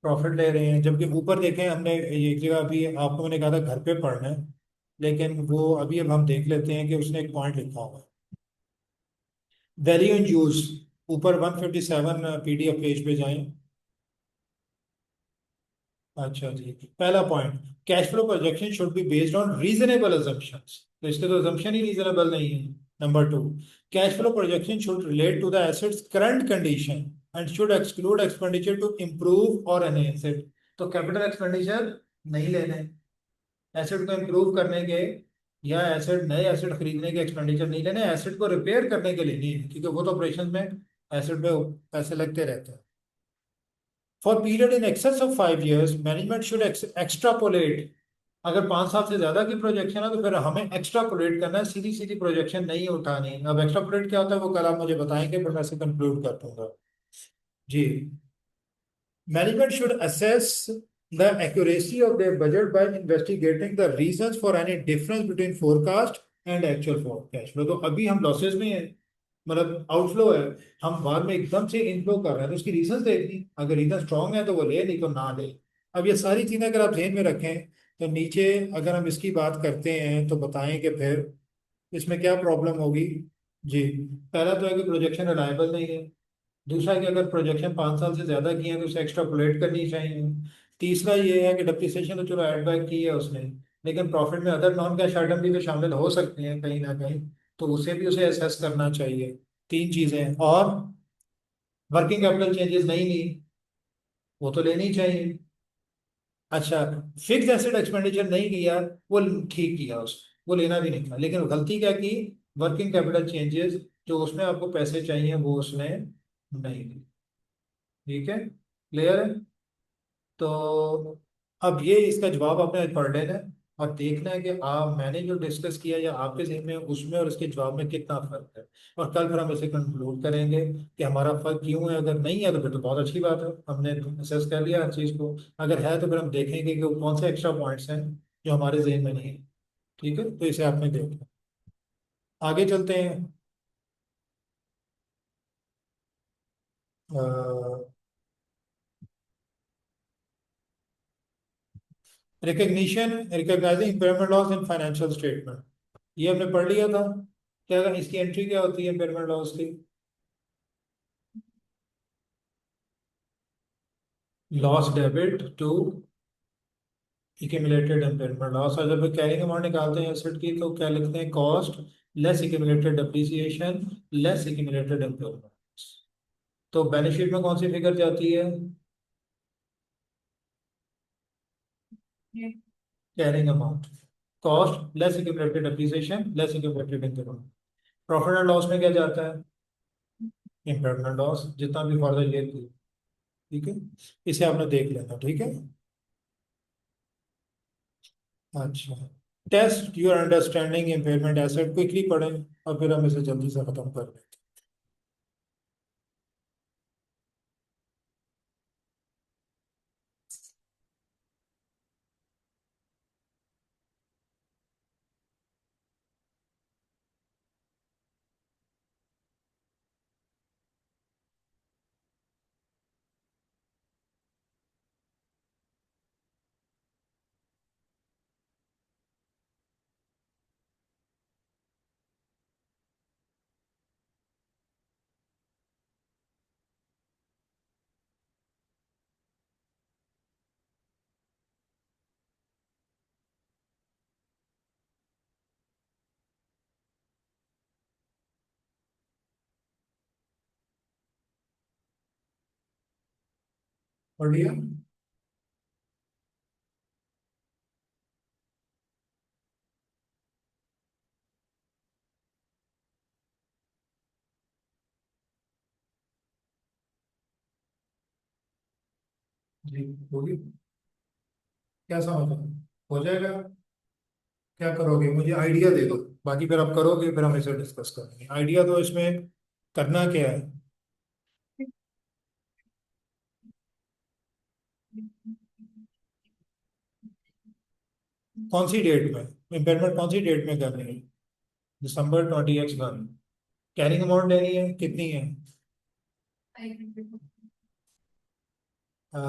प्रॉफिट ले रहे हैं। जबकि ऊपर देखें हमने एक जगह अभी आपको मैंने कहा था घर पे पढ़ना है, लेकिन वो अभी अब हम देख लेते हैं कि उसने एक पॉइंट लिखा हुआ है वैल्यू इन यूज, ऊपर 157 पीडीएफ पेज पे जाएं। अच्छा जी, पहला point, cash flow projection should be based on reasonable assumptions, तो इसके तो अजम्पशन ही रीजनेबल नहीं है। Number two, cash flow projection should relate to the asset's current condition and should exclude expenditure to improve और एनहेंस इट। तो कैपिटल एक्सपेंडिचर नहीं लेने, एसेट को इंप्रूव करने के या एसेट नए एसेट खरीदने के एक्सपेंडिचर नहीं लेने, एसेट को रिपेयर करने के लिए नहीं है, क्योंकि वो तो ऑपरेशन में एसेट पे पैसे लगते रहते हैं। For period in excess of 5 years management should extrapolate. अगर 5 साल से ज्यादा की प्रोजेक्शन है तो फिर हमें एक्स्ट्रापोलेट करना है, सीधी सीधी प्रोजेक्शन नहीं उठानी। अब एक्स्ट्रापोलेट क्या होता है वो कल आप मुझे बताएंगे, फिर मैं इसे कंक्लूड कर दूंगा जी। Management should assess the accuracy of their budget by investigating the reasons for any difference between forecast and actual cash flow। तो अभी हम लॉसेस में हैं, मतलब आउटफ्लो है, हम बाद में एकदम से इनफ्लो कर रहे हैं, तो उसकी रीजंस देखनी, अगर रीजन स्ट्रांग है तो वो ले, नहीं तो ना ले। अब ये सारी चीजें अगर आप ध्यान में रखें तो नीचे अगर हम इसकी बात करते हैं तो बताएं कि फिर इसमें क्या प्रॉब्लम होगी जी। पहला तो है कि प्रोजेक्शन रिलायबल नहीं है। दूसरा कि अगर प्रोजेक्शन 5 साल से ज्यादा की है तो उसे एक्स्ट्रापोलेट करनी चाहिए। तीसरा ये है कि डिप्रिसिएशन तो चलो ऐड बैक की है उसने, लेकिन प्रॉफिट में अदर नॉन कैश आइटम भी तो शामिल हो सकते हैं कहीं ना कहीं, तो उसे भी उसे एसेस करना चाहिए। तीन चीजें, और वर्किंग कैपिटल चेंजेस नहीं ली, वो तो लेनी चाहिए। अच्छा, फिक्स एसेट एक्सपेंडिचर नहीं किया, वो ठीक किया उसने, वो लेना भी नहीं था। लेकिन गलती क्या की, वर्किंग कैपिटल चेंजेस जो उसमें आपको पैसे चाहिए वो उसने नहीं ली। ठीक है, क्लियर है? तो अब ये इसका जवाब आपने पढ़ लेना है और देखना है कि आप मैंने जो डिस्कस किया या आपके जहन में उसमें और इसके जवाब में कितना फर्क है। और कल फिर हम इसे कंक्लूड करेंगे कि हमारा फर्क क्यों है। अगर नहीं है तो फिर तो बहुत अच्छी बात है, हमने असेस कर लिया हर चीज़ को। अगर है तो फिर हम देखेंगे कि वो कौन से एक्स्ट्रा पॉइंट्स हैं जो हमारे जहन में नहीं है। ठीक है, तो इसे आपने देखा, आगे चलते हैं। Recognition, recognising impairment loss in financial statement, ये हमने पढ़ लिया था। क्या इसकी एंट्री क्या होती है इम्पेयरमेंट लॉस की? Loss debit to accumulated impairment loss. और जब कैरिंग अमाउंट निकालते हैं एसेट की तो क्या लिखते हैं, cost less accumulated depreciation less accumulated impairment. तो बैलेंस शीट में कौन सी फिगर जाती है, carrying amount, cost less accumulated depreciation less accumulated impairment. Profit and loss में क्या जाता है, इम्पेयरमेंट लॉस जितना भी फर्दर ईयर की। ठीक है, इसे आपने देख लेना, ठीक है। अच्छा, test your understanding impairment asset, quickly पढ़ें और फिर हम इसे जल्दी से खत्म कर लें। बढ़िया। जी, होगी। क्या समझ हो जाएगा। क्या करोगे, मुझे आइडिया दे दो, बाकी फिर आप करोगे, फिर हम इसे डिस्कस करेंगे। आइडिया तो इसमें करना क्या है, कौन सी डेट में इम्पेयरमेंट, कौन सी डेट में करनी है, December 20X1। कैरिंग अमाउंट लेनी है, कितनी है, आ,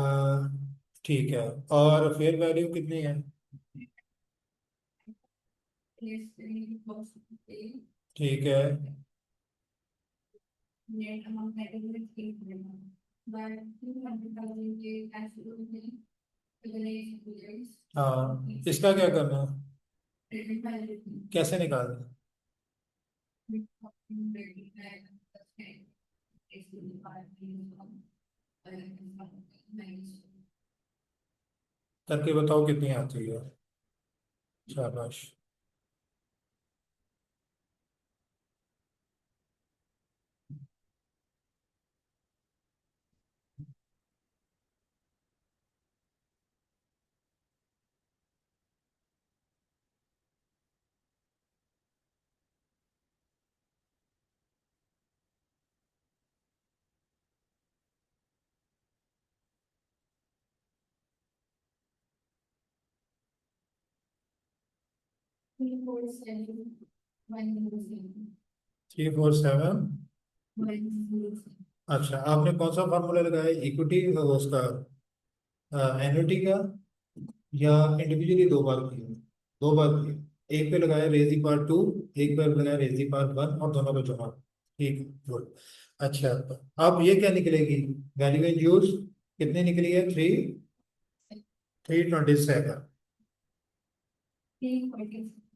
ठीक है। और फेयर वैल्यू कितनी है, ठीक है। हाँ, इसका क्या करना है, कैसे निकालना है? करके बताओ कितनी आती है। शाबाश। 347। अच्छा, आपने कौन सा फार्मूला लगाया, इक्विटी उसका, एन्युटी का, या इंडिविजुअली दो बार किया, दो बार किया, एक पे लगाया रेजी पार्ट टू, एक पे लगाया रेजी पार्ट वन, और दोनों पे जमा। ठीक है, गुड। अच्छा, अब ये क्या निकलेगी, वैल्यू इन यूज कितनी निकली है, 327,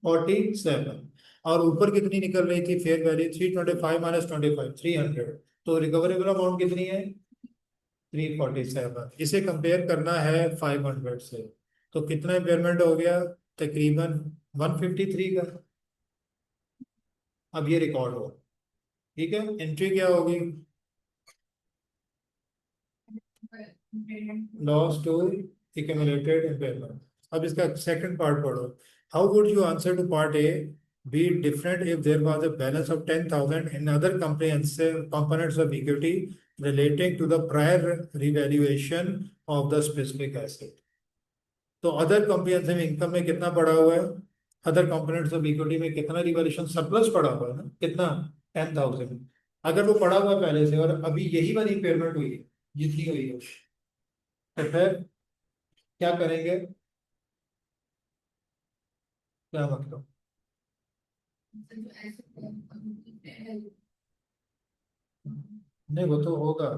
47। और ऊपर कितनी निकल रही थी फेयर वैल्यू, 325 माइनस 25, 300। तो रिकवरेबल अमाउंट कितनी है, 347। इसे कंपेयर करना है 500 से, तो कितना इम्पेयरमेंट हो गया, तकरीबन 153 का। अब ये रिकॉर्ड हो, ठीक है। एंट्री क्या होगी, लॉस टू accumulated impairment। अब इसका सेकंड पार्ट पढ़ो। How would you answer to part A, be different if there was a balance of 10,000 in other components of equity relating to the prior revaluation of the specific asset। तो अदर कॉम्प्रिहेंसिव इनकम में कितना पड़ा हुआ है, अदर कंपोनेंट्स ऑफ इक्विटी में कितना रिवैल्यूएशन सरप्लस पड़ा हुआ है ना, कितना, 10,000। अगर वो पड़ा हुआ है पहले से और अभी यही वाली पेमेंट हुई है जितनी हुई है, तो फिर क्या करेंगे, क्या मतलब, नहीं वो तो होगा,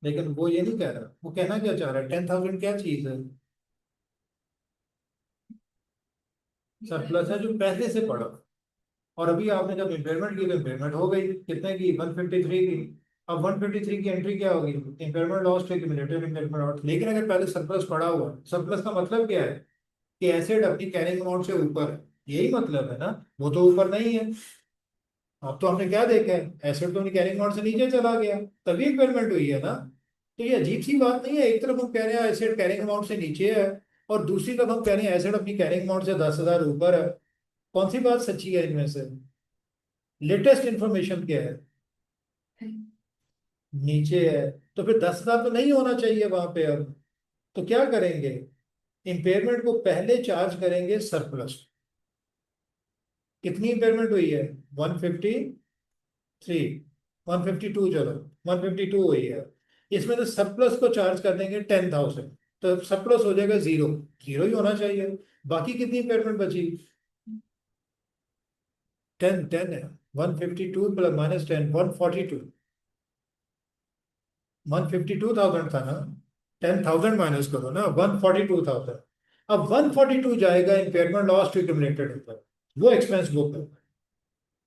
लेकिन वो ये नहीं कह रहा, वो कहना क्या चाह रहा है, 10,000 क्या चीज है, सरप्लस है जो पहले से पड़ा। और अभी आपने जब इम्पेयरमेंट की तो इम्पेयरमेंट हो गई, कितने की, 153 की। अब 153 की एंट्री क्या होगी, impairment loss to accumulated impairment loss. लेकिन अगर पहले सरप्लस पड़ा हुआ, सरप्लस का मतलब क्या है, कि एसेट अपनी कैरिंग अमाउंट से ऊपर है, यही मतलब है ना। वो तो ऊपर नहीं है। अब तो हमने क्या देखा है, एसेट तो अपनी कैरिंग अमाउंट से नीचे चला गया, तभी इम्पेयरमेंट हुई है ना। तो ये अजीब सी बात नहीं है, एक तरफ हम कह रहे हैं एसेट कैरिंग अमाउंट से नीचे है, और दूसरी तरफ हम कह रहे हैं एसेट अपनी कैरिंग अमाउंट से 10,000 ऊपर है। कौन सी बात सच्ची है इनमें से, लेटेस्ट इंफॉर्मेशन क्या है, नीचे है। तो फिर 10,000 तो नहीं होना चाहिए वहां पे अब। तो क्या करेंगे, इम्पेयरमेंट को पहले चार्ज करेंगे सरप्लस। कितनी इम्पेयरमेंट हुई है, 153, 152, चलो 152 हुई है। इसमें तो सरप्लस को चार्ज कर देंगे 10,000, तो सरप्लस हो जाएगा जीरो। जीरो ही होना चाहिए। बाकी कितनी इम्पेयरमेंट बची, 10, 10 है। 152 प्लस माइनस 10, 142। 152,000 था ना, 10,000 माइनस करो ना, 142,000। अब 142 जाएगा इम्पेयरमेंट लॉस टू एक्यूमुलेटेड ऊपर, वो एक्सपेंस बुक है।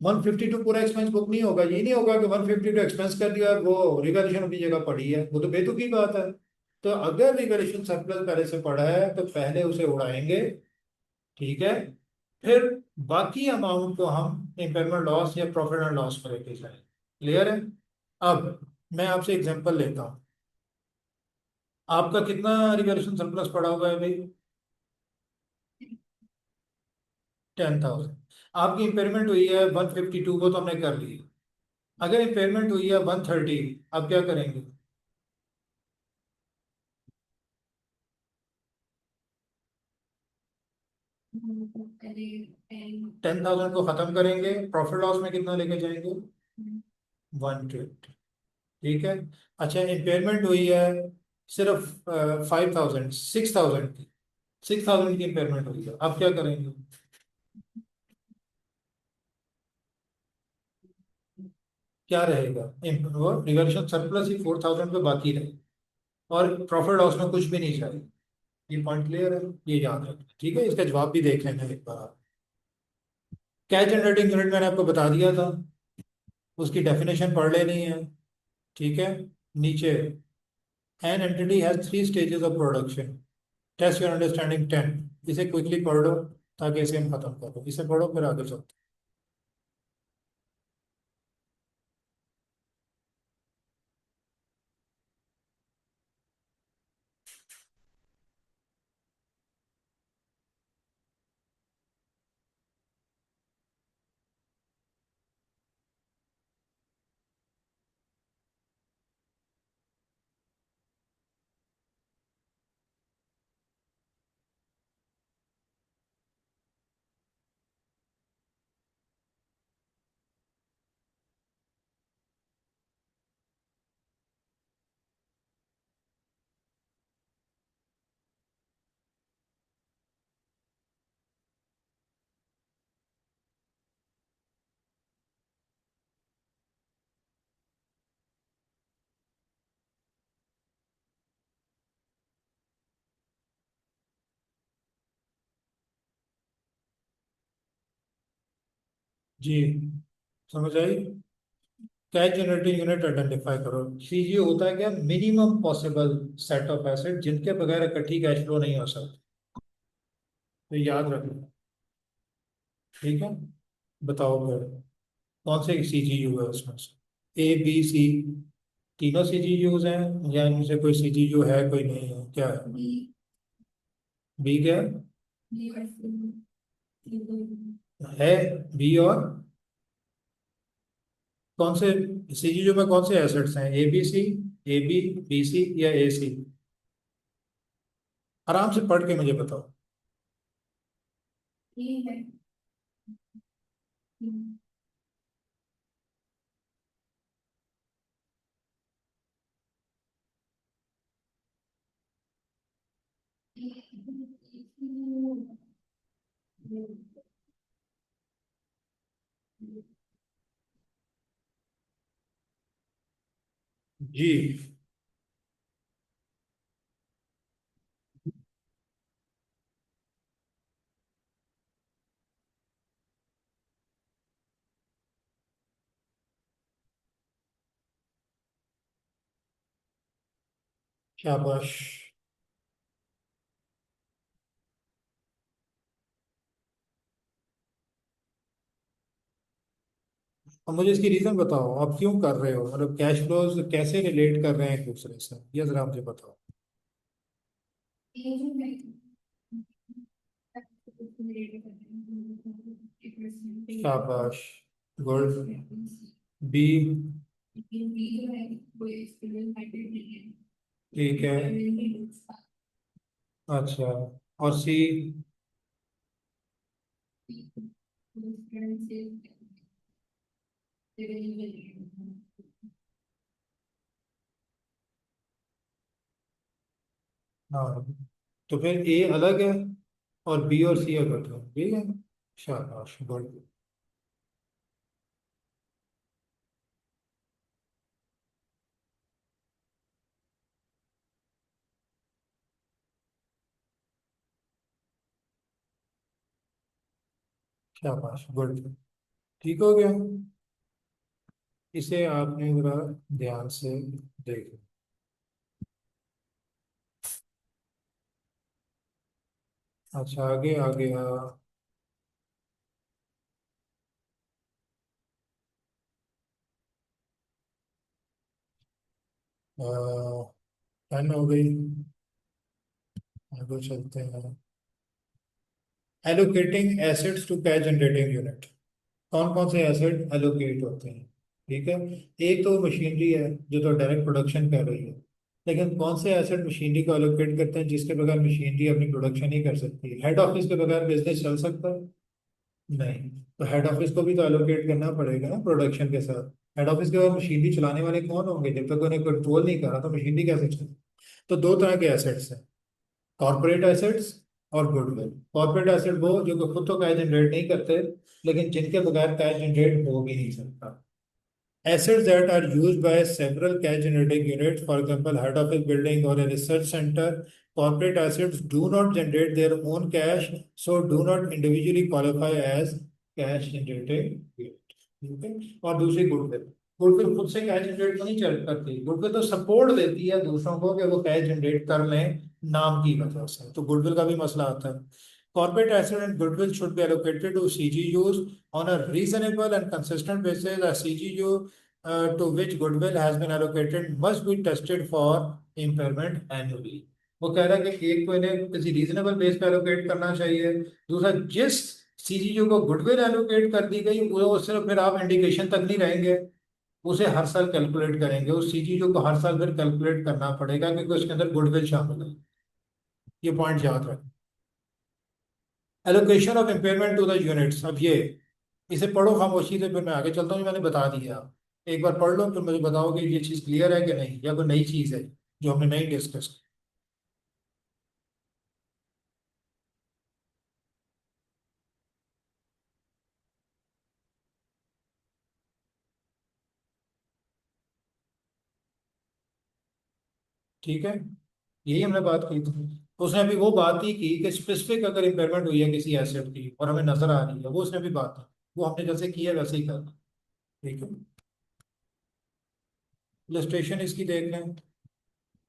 152 पूरा एक्सपेंस बुक नहीं होगा, ये नहीं होगा कि 152 एक्सपेंस कर दिया और वो रिवैल्यूएशन अपनी जगह पड़ी है, वो तो बेतुकी बात है। तो अगर रिवैल्यूएशन सरप्लस पहले से पड़ा है तो पहले उसे उड़ाएंगे, ठीक है। फिर बाकी अमाउंट को हम इम्पेयरमेंट लॉस या प्रॉफिट एंड लॉस पर लेके जाएंगे। क्लियर है। अब मैं आपसे एग्जांपल लेता हूँ। आपका कितना रिवैल्यूएशन सरप्लस पड़ा हुआ है भाई, 10,000। आपकी इम्पेयरमेंट हुई है 152, को तो हमने कर ली। अगर इम्पेयरमेंट हुई है 130, अब क्या करेंगे, 10,000 को खत्म करेंगे, प्रॉफिट लॉस में कितना लेके जाएंगे, 120। ठीक है। अच्छा, इम्पेयरमेंट हुई है सिर्फ 5,000, 6,000 की, 6,000 की इम्पेयरमेंट हुई है, अब क्या करेंगे, क्या रहेगा, वो रिवर्शन सरप्लस ही 4,000 पे बाकी रहे, और प्रॉफिट लॉस में कुछ भी नहीं चाहिए। ये पॉइंट क्लियर है, ये याद रखें, ठीक है। इसका जवाब भी देख लेना एक बार आप। कैश जनरेटिंग यूनिट मैंने आपको बता दिया था, उसकी डेफिनेशन पढ़ लेनी है, ठीक है। नीचे, an entity has three stages of production, test your understanding 10। इसे क्विकली पढ़ लो, ताकि इसे हम खत्म कर दो, इसे पढ़ो फिर आगे चलते जी। समझ आई। कैश जनरेटिंग यूनिट आइडेंटिफाई करो। सीजी होता है क्या, minimum possible set of asset जिनके बगैर इकट्ठी कैश फ्लो नहीं हो सकती, तो याद रखना, ठीक है। बताओ फिर, कौन से सीजीयू है उसमें से, ए बी सी, तीनों सीजीयूज हैं, या इनमें से कोई सीजीयू है कोई नहीं है, क्या है, बी क्या है, बी और कौन से, सीजीयू में कौन से एसेट्स हैं, A B C, A B, B C या ए सी, आराम से पढ़ के मुझे बताओ। जी, शाबाश। अब मुझे इसकी रीजन बताओ, आप क्यों कर रहे हो, मतलब कैश फ्लोज कैसे रिलेट कर रहे हैं एक दूसरे से, ये जरा मुझे बताओ। शाबाश। गुड। बी। ठीक है। अच्छा। और सी। हाँ, तो फिर ए अलग है और बी और सी अलग है, ठीक है। शाबाश, गुड। शाबाश, गुड। ठीक हो गया। इसे आपने जरा ध्यान से देखो। अच्छा, आगे आ गया। डन हो गई। आगे चलते हैं। Allocating assets to cash generating unit. कौन कौन से एसेट एलोकेट होते हैं? ठीक है। एक तो मशीनरी है जो तो डायरेक्ट प्रोडक्शन कर रही है, लेकिन कौन से एसेट मशीनरी को एलोकेट करते हैं जिसके बगैर मशीनरी अपनी प्रोडक्शन नहीं कर सकती? हेड ऑफिस के बगैर बिजनेस चल सकता है? नहीं। तो हेड ऑफिस को भी तो एलोकेट करना पड़ेगा ना प्रोडक्शन के साथ। हेड ऑफिस के बाद मशीनरी चलाने वाले कौन होंगे? जब तक उन्हें कंट्रोल नहीं करा तो मशीनरी कैसे चले? तो दो तरह के एसेट्स हैं, कॉर्पोरेट एसेट्स और गुडविल। कॉर्पोरेट एसेट वो जो कि खुद तो कैश जनरेट नहीं करते, लेकिन जिनके बगैर कैश जनरेट हो भी नहीं सकता। Assets that are used by several cash generating units, for example, head office building or a research center. Corporate assets do not generate their own cash, so do not individually qualify as cash generating unit. ठीक है। और दूसरी गुडविल। गुडविल खुद से कैश जनरेट तो नहीं चल करती, गुडविल तो सपोर्ट देती है दूसरों को कि वो कैश जनरेट कर लें नाम की वजह से, तो गुडविल का भी मसला आता है। Corporate asset and goodwill should be allocated to CGUs on a reasonable and consistent basis. A CGU to which goodwill has been allocated must be tested for impairment annually. वो कह रहा है कि एक तो इन्हें किसी रीजनेबल बेस पे एलोकेट करना चाहिए। दूसरा, जिस सीजीयू को गुडविल एलोकेट कर दी गई वो सिर्फ फिर आप इंडिकेशन तक नहीं रहेंगे, उसे हर साल कैलकुलेट करेंगे, उस सीजीयू को हर साल फिर कैलकुलेट करना पड़ेगा क्योंकि उसके अंदर गुडविल शामिल है। ये पॉइंट याद रखें। Allocation of impairment to the units, अब ये इसे पढ़ो खामोशी से, फिर मैं आगे चलता हूँ। मैंने बता दिया, एक बार पढ़ लो फिर मुझे बताओ कि ये चीज़ क्लियर है कि नहीं, या कोई नई चीज़ है जो हमने नहीं डिस्कस की। ठीक है, यही हमने बात की थी। तो उसने अभी वो बात ही की कि स्पेसिफिक अगर इम्पेयरमेंट हुई है किसी एसेट की और हमें नजर आ रही है, वो उसने भी बात की, वो हमने जैसे किया वैसे ही करना। ठीक है। इलस्ट्रेशन इसकी देख लें।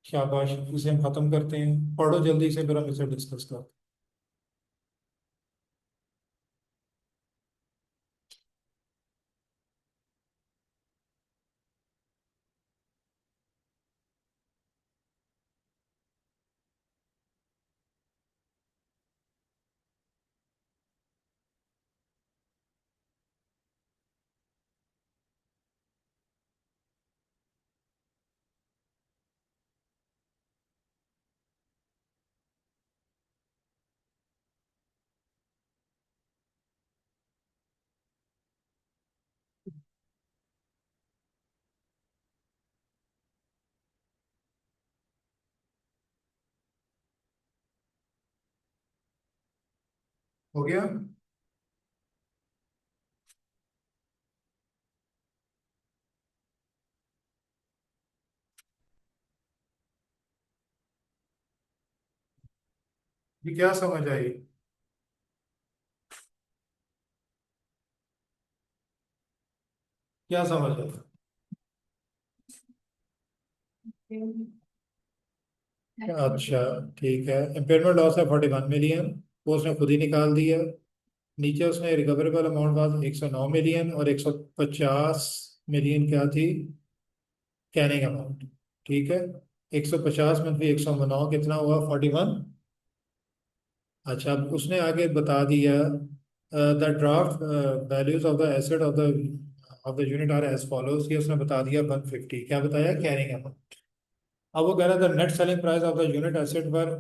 शाबाश, इसे हम खत्म करते हैं, पढ़ो जल्दी से फिर हम इसे डिस्कस करते हो गया। ये क्या समझ आई? क्या समझ आई? अच्छा, ठीक है। इम्पेयरमेंट लॉस है 41 मिलियन, वो उसने खुद ही निकाल दिया। नीचे उसने रिकवरेबल अमाउंट था 109 मिलियन, और 150 मिलियन क्या थी, कैरिंग अमाउंट। ठीक है, 150 में भी 109 कितना हुआ, 41। अच्छा, अब उसने आगे बता दिया the draft values of the asset of the unit are as follows. ये उसने बता दिया 150, क्या बताया, कैरिंग अमाउंट। अब वो कह रहा था net selling price of the unit asset were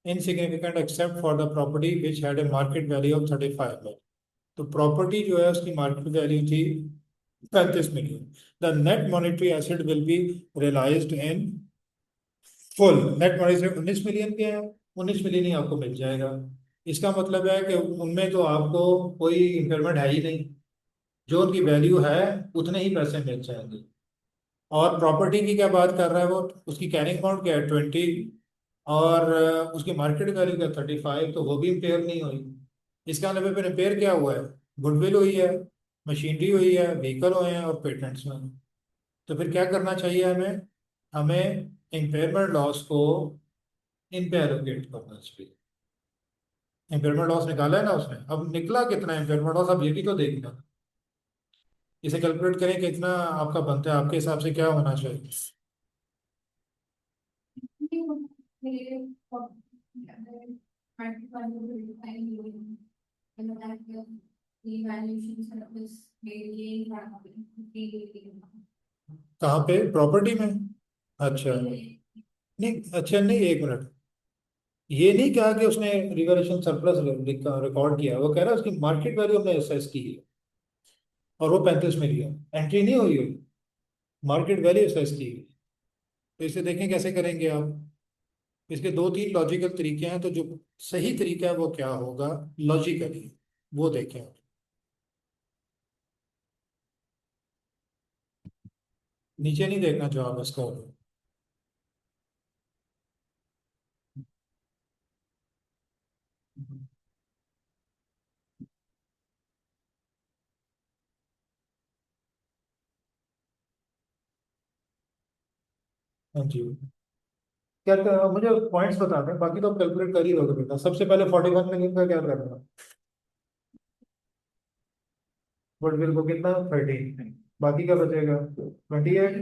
insignificant except for the property which had a market value of 35 million. तो प्रॉपर्टी जो है उसकी मार्केट वैल्यू थी 35 million. The net monetary asset will be realised in full. Net monetary 19 million के हैं, 19 मिलियन ही आपको मिल जाएगा। इसका मतलब है कि उनमें तो आपको कोई इम्पेयरमेंट है ही नहीं, जो उनकी वैल्यू है उतने ही पैसे मिल जाएंगे। और प्रॉपर्टी की क्या बात कर रहा है वो, उसकी कैरिंग अमाउंट क्या है 20, और उसकी मार्केट वैल्यू क्या 35, तो वो भी इम्पेयर नहीं हुई। इसका मतलब फिर इम्पेयर क्या हुआ है, गुडविल हुई है, मशीनरी हुई है, व्हीकल हुए हैं और पेटेंट्स हुए हैं। तो फिर क्या करना चाहिए हमें, हमें इम्पेयरमेंट लॉस को इन पे एलोकेट करना चाहिए। इम्पेयरमेंट लॉस निकाला है ना उसने, अब निकला कितना इम्पेयरमेंट लॉस, अब ये भी तो देखना। इसे कैलकुलेट करें कितना आपका बनता है, आपके हिसाब से क्या होना चाहिए। कहाँ पे, प्रॉपर्टी में? अच्छा नहीं, अच्छा नहीं, एक मिनट। ये नहीं कहा कि उसने रिवैल्यूएशन सरप्लस रिकॉर्ड किया, वो कह रहा है उसकी मार्केट वैल्यू हमने असेस की है, और वो 35 मिलियन एंट्री नहीं हुई हुई, मार्केट वैल्यू असेस की है। तो इसे देखें कैसे करेंगे आप। इसके दो तीन लॉजिकल तरीके हैं, तो जो सही तरीका है वो क्या होगा लॉजिकली, वो देखें आप। नीचे नहीं देखना जवाब इसका। हाँ जी, क्या मुझे पॉइंट्स बता दें, बाकी तो आप कैलकुलेट कर ही रहोगे बेटा। सबसे पहले 41 मिलियन का क्या करना, गुडविल को कितना 13, बाकी क्या बचेगा 28।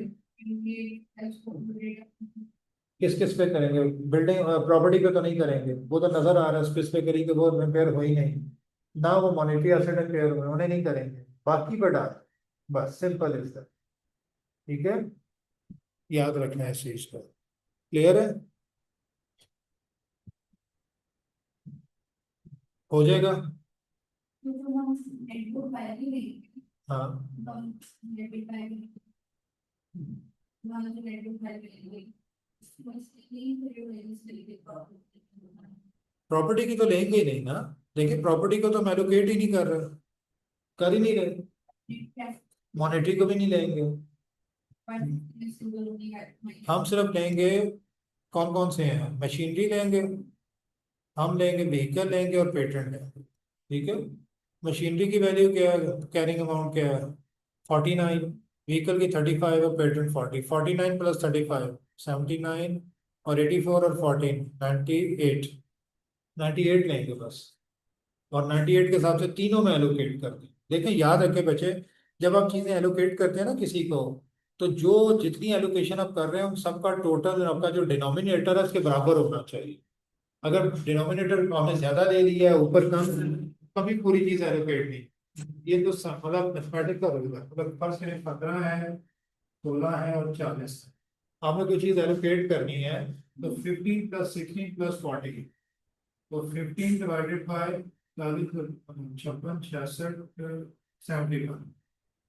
किस किस पे करेंगे, बिल्डिंग प्रॉपर्टी पे तो नहीं करेंगे, वो तो नजर आ रहा है, किस पे करेंगे, वो रिपेयर हो ही नहीं ना, वो मॉनेटरी एसेट रिपेयर हुए, उन्हें नहीं करेंगे, बाकी पे डाल। बस सिंपल इज दैट। ठीक है, याद रखना है इस चीज को। क्लियर है, हो जाएगा। हाँ, प्रॉपर्टी की तो लेंगे ही नहीं ना। देखिए, प्रॉपर्टी को तो हम एलोकेट ही नहीं कर रहे, कर ही नहीं रहे, मॉनेटरी को भी नहीं लेंगे। हम सिर्फ लेंगे, कौन कौन से हैं, मशीनरी लेंगे, हम लेंगे व्हीकल लेंगे और पेटेंट लेंगे। ठीक है, मशीनरी की वैल्यू क्या है, कैरिंग अमाउंट क्या है 49, व्हीकल की 35 और पेटेंट 40, 49 प्लस 35 79, और 84 और 14 98, 98 लेंगे बस। और 98 के हिसाब से तीनों में एलोकेट कर दें। देखें, याद रखें बच्चे, जब आप चीजें एलोकेट करते हैं ना किसी को, तो जो जितनी एलोकेशन आप कर रहे हैं उन सबका टोटल आपका जो डिनोमिनेटर है उसके बराबर होना चाहिए। अगर डिनोमिनेटर आपने ज्यादा ले लिया है, ऊपर कम, कभी पूरी चीज एलोकेट नहीं। ये तो मतलब मैथमेटिक्स का रूल है, मतलब फर्स्ट में 15 है, 16 है और 40 है। आपने कोई चीज एलोकेट करनी है, तो 15 प्लस 16 प्लस 40, तो 15 डिवाइडेड बाय 56 66 71,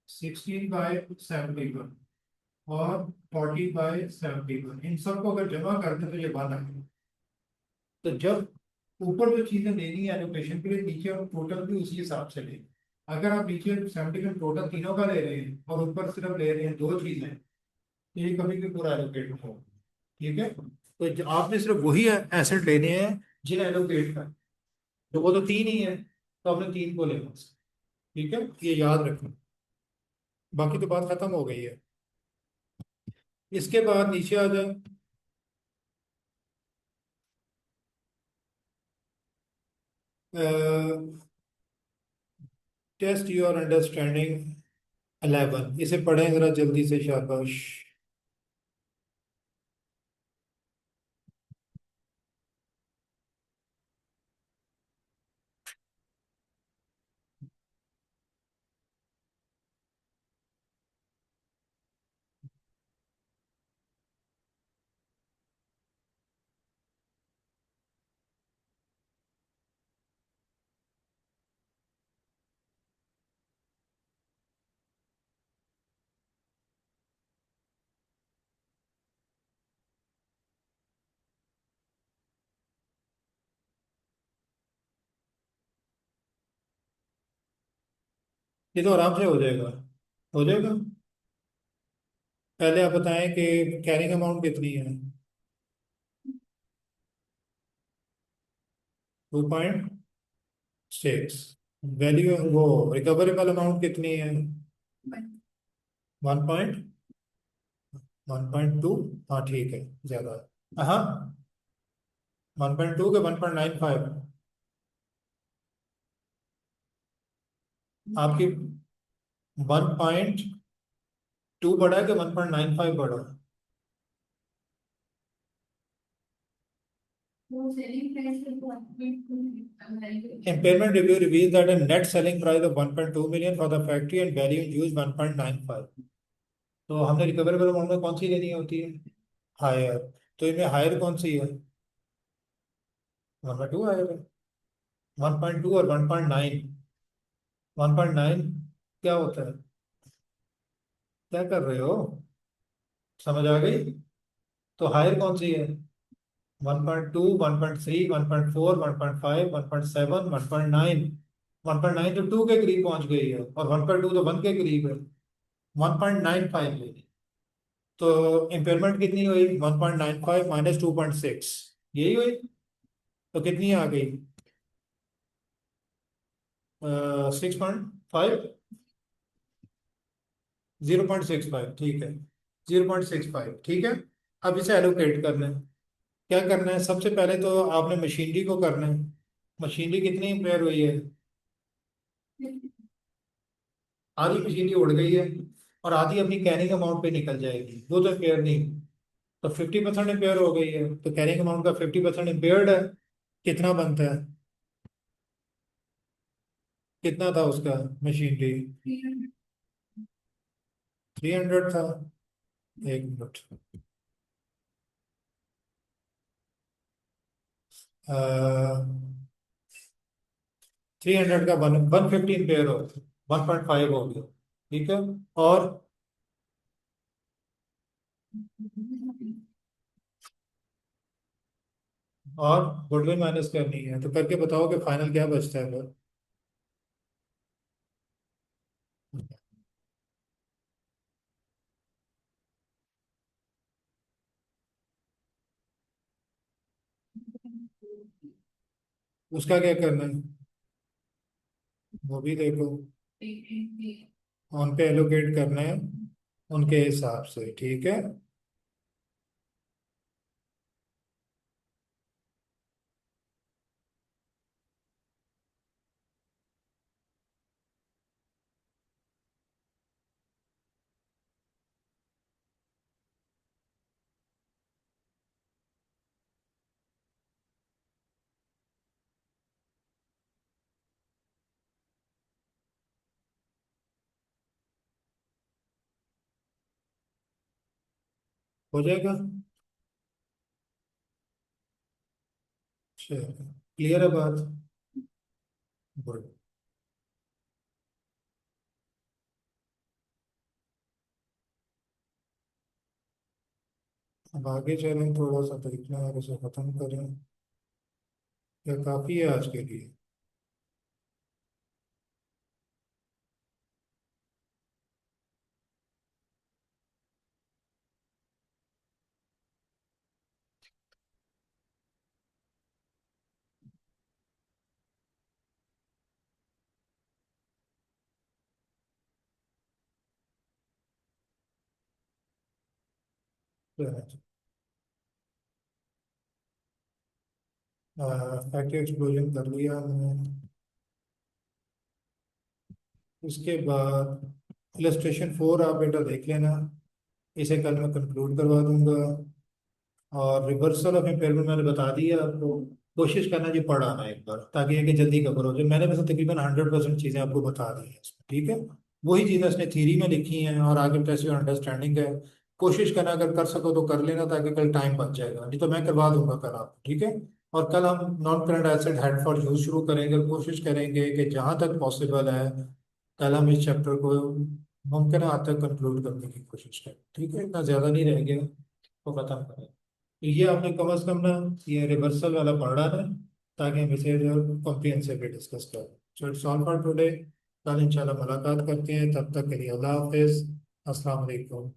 16 बाय 71 और 40 बाय 71, इन सबको अगर जमा करते तो ये वन आएगा। तो जब ऊपर जो चीजें लेनी है एलोकेशन के लिए, नीचे हम टोटल भी उसी हिसाब से लें। अगर आप नीचे 71 टोटल तीनों का ले रहे हैं और ऊपर सिर्फ ले रहे हैं दो चीजें, तो ये कभी भी पूरा एलोकेट नहीं होगा। ठीक है, तो आपने सिर्फ वही एसेट लेने हैं जिन्हें एलोकेट कर, तो वो तो तीन ही है, तो आपने तीन को लेना। ठीक है, ये याद रखना, बाकी तो बात खत्म हो गई है। इसके बाद नीचे आ जाए, टेस्ट योर अंडरस्टैंडिंग 11, इसे पढ़ें जरा जल्दी से, शाबाश। ये तो आराम से हो जाएगा, हो जाएगा। पहले आप बताएं कि कैरिंग अमाउंट कितनी है। 2.6। वैल्यू वो रिकवरेबल अमाउंट कितनी है। 1.1.2। हाँ ठीक है, ज्यादा है। हाँ, 1.2 के 1.95। आपकी 1.2 बढ़ा है कि 1.95 बढ़ा है। Impairment review reveals that a net selling price of 1.2 million for the factory and value in use 1.95। तो हमने रिकवरेबल अमाउंट में कौन सी लेनी होती है, हायर। तो इनमें हायर कौन सी है, 1/2 हायर है। 1.2 और 1.9। 1.9 क्या होता है, क्या कर रहे हो, समझ आ गई। तो हायर कौन सी है, 1.2, 1.3, 1.4, 1.5, 1.7, 1.9। 1.9 तो 2 के करीब पहुंच गई है, और 1.2 तो 1 के करीब है। 1.95 लेनी। तो इम्पेयरमेंट कितनी हुई, 1.95 माइनस 2.6, यही हुई। तो कितनी आ गई, 6.5। 0.65, ठीक है। 0.65, ठीक है। अब इसे एलोकेट करना है। क्या करना है, सबसे पहले तो आपने मशीनरी को करना है। मशीनरी कितनी इम्पेयर हुई है, आधी मशीनरी उड़ गई है, और आधी अपनी कैरिंग अमाउंट पे निकल जाएगी, वो तो इम्पेयर नहीं। तो 50% इम्पेयर हो गई है, तो कैरिंग अमाउंट का 50% इम्पेयर्ड है। कितना बनता है, कितना था उसका, मशीनरी 300 था। एक मिनट, 300 का 115 पेयर हो, 1.5 हो गया, ठीक है। और और गुडविल माइनस करनी है, तो करके बताओ कि फाइनल क्या बचता है फिर। उसका क्या करना है, वो भी देखो। उन पे एलोकेट करना है, उनके हिसाब से, ठीक है। हो जाएगा, चलो, क्लियर है बात। गुड। अब आगे चलें, थोड़ा सा देखना है, इसे खत्म करें, या काफी है आज के लिए। फैक्ट्री एक्सप्लोजन कर लिया हमने। उसके बाद इलस्ट्रेशन 4 आप बेटा देख लेना, इसे कल मैं कंक्लूड करवा दूंगा। और रिवर्सल ऑफ इम्पेयरमेंट मैंने बता दिया आपको। कोशिश करना जी पढ़ाना एक बार, ताकि ये कि जल्दी कवर हो जाए। मैंने वैसे तकरीबन 100% चीज़ें आपको बता दी हैं इसमें, ठीक है। वही चीज़ें इसने थ्योरी में लिखी हैं और आगे टेस्ट में अंडरस्टैंडिंग है। कोशिश करना, अगर कर सको तो कर लेना, ताकि कल टाइम बच जाएगा, नहीं तो मैं करवा दूंगा कल आपको, ठीक है। और कल हम non current asset head for use शुरू करेंगे और कोशिश करेंगे कि जहाँ तक पॉसिबल है कल हम इस चैप्टर को मुमकिन है आज तक कंक्लूड करने की कोशिश करें, ठीक है। इतना ज़्यादा नहीं रह गया तो खत्म करें। तो ये आपने कम से कम ना ये रिवर्सल वाला पढ़ा है, ताकि हम इसे जो कॉम्प्रिहेंसिवली डिस्कस करें। So it's all for today. कल इंशाल्लाह मुलाकात करते हैं, तब तक के लिए अल्लाह हाफिज, अस्सलाम वालेकुम।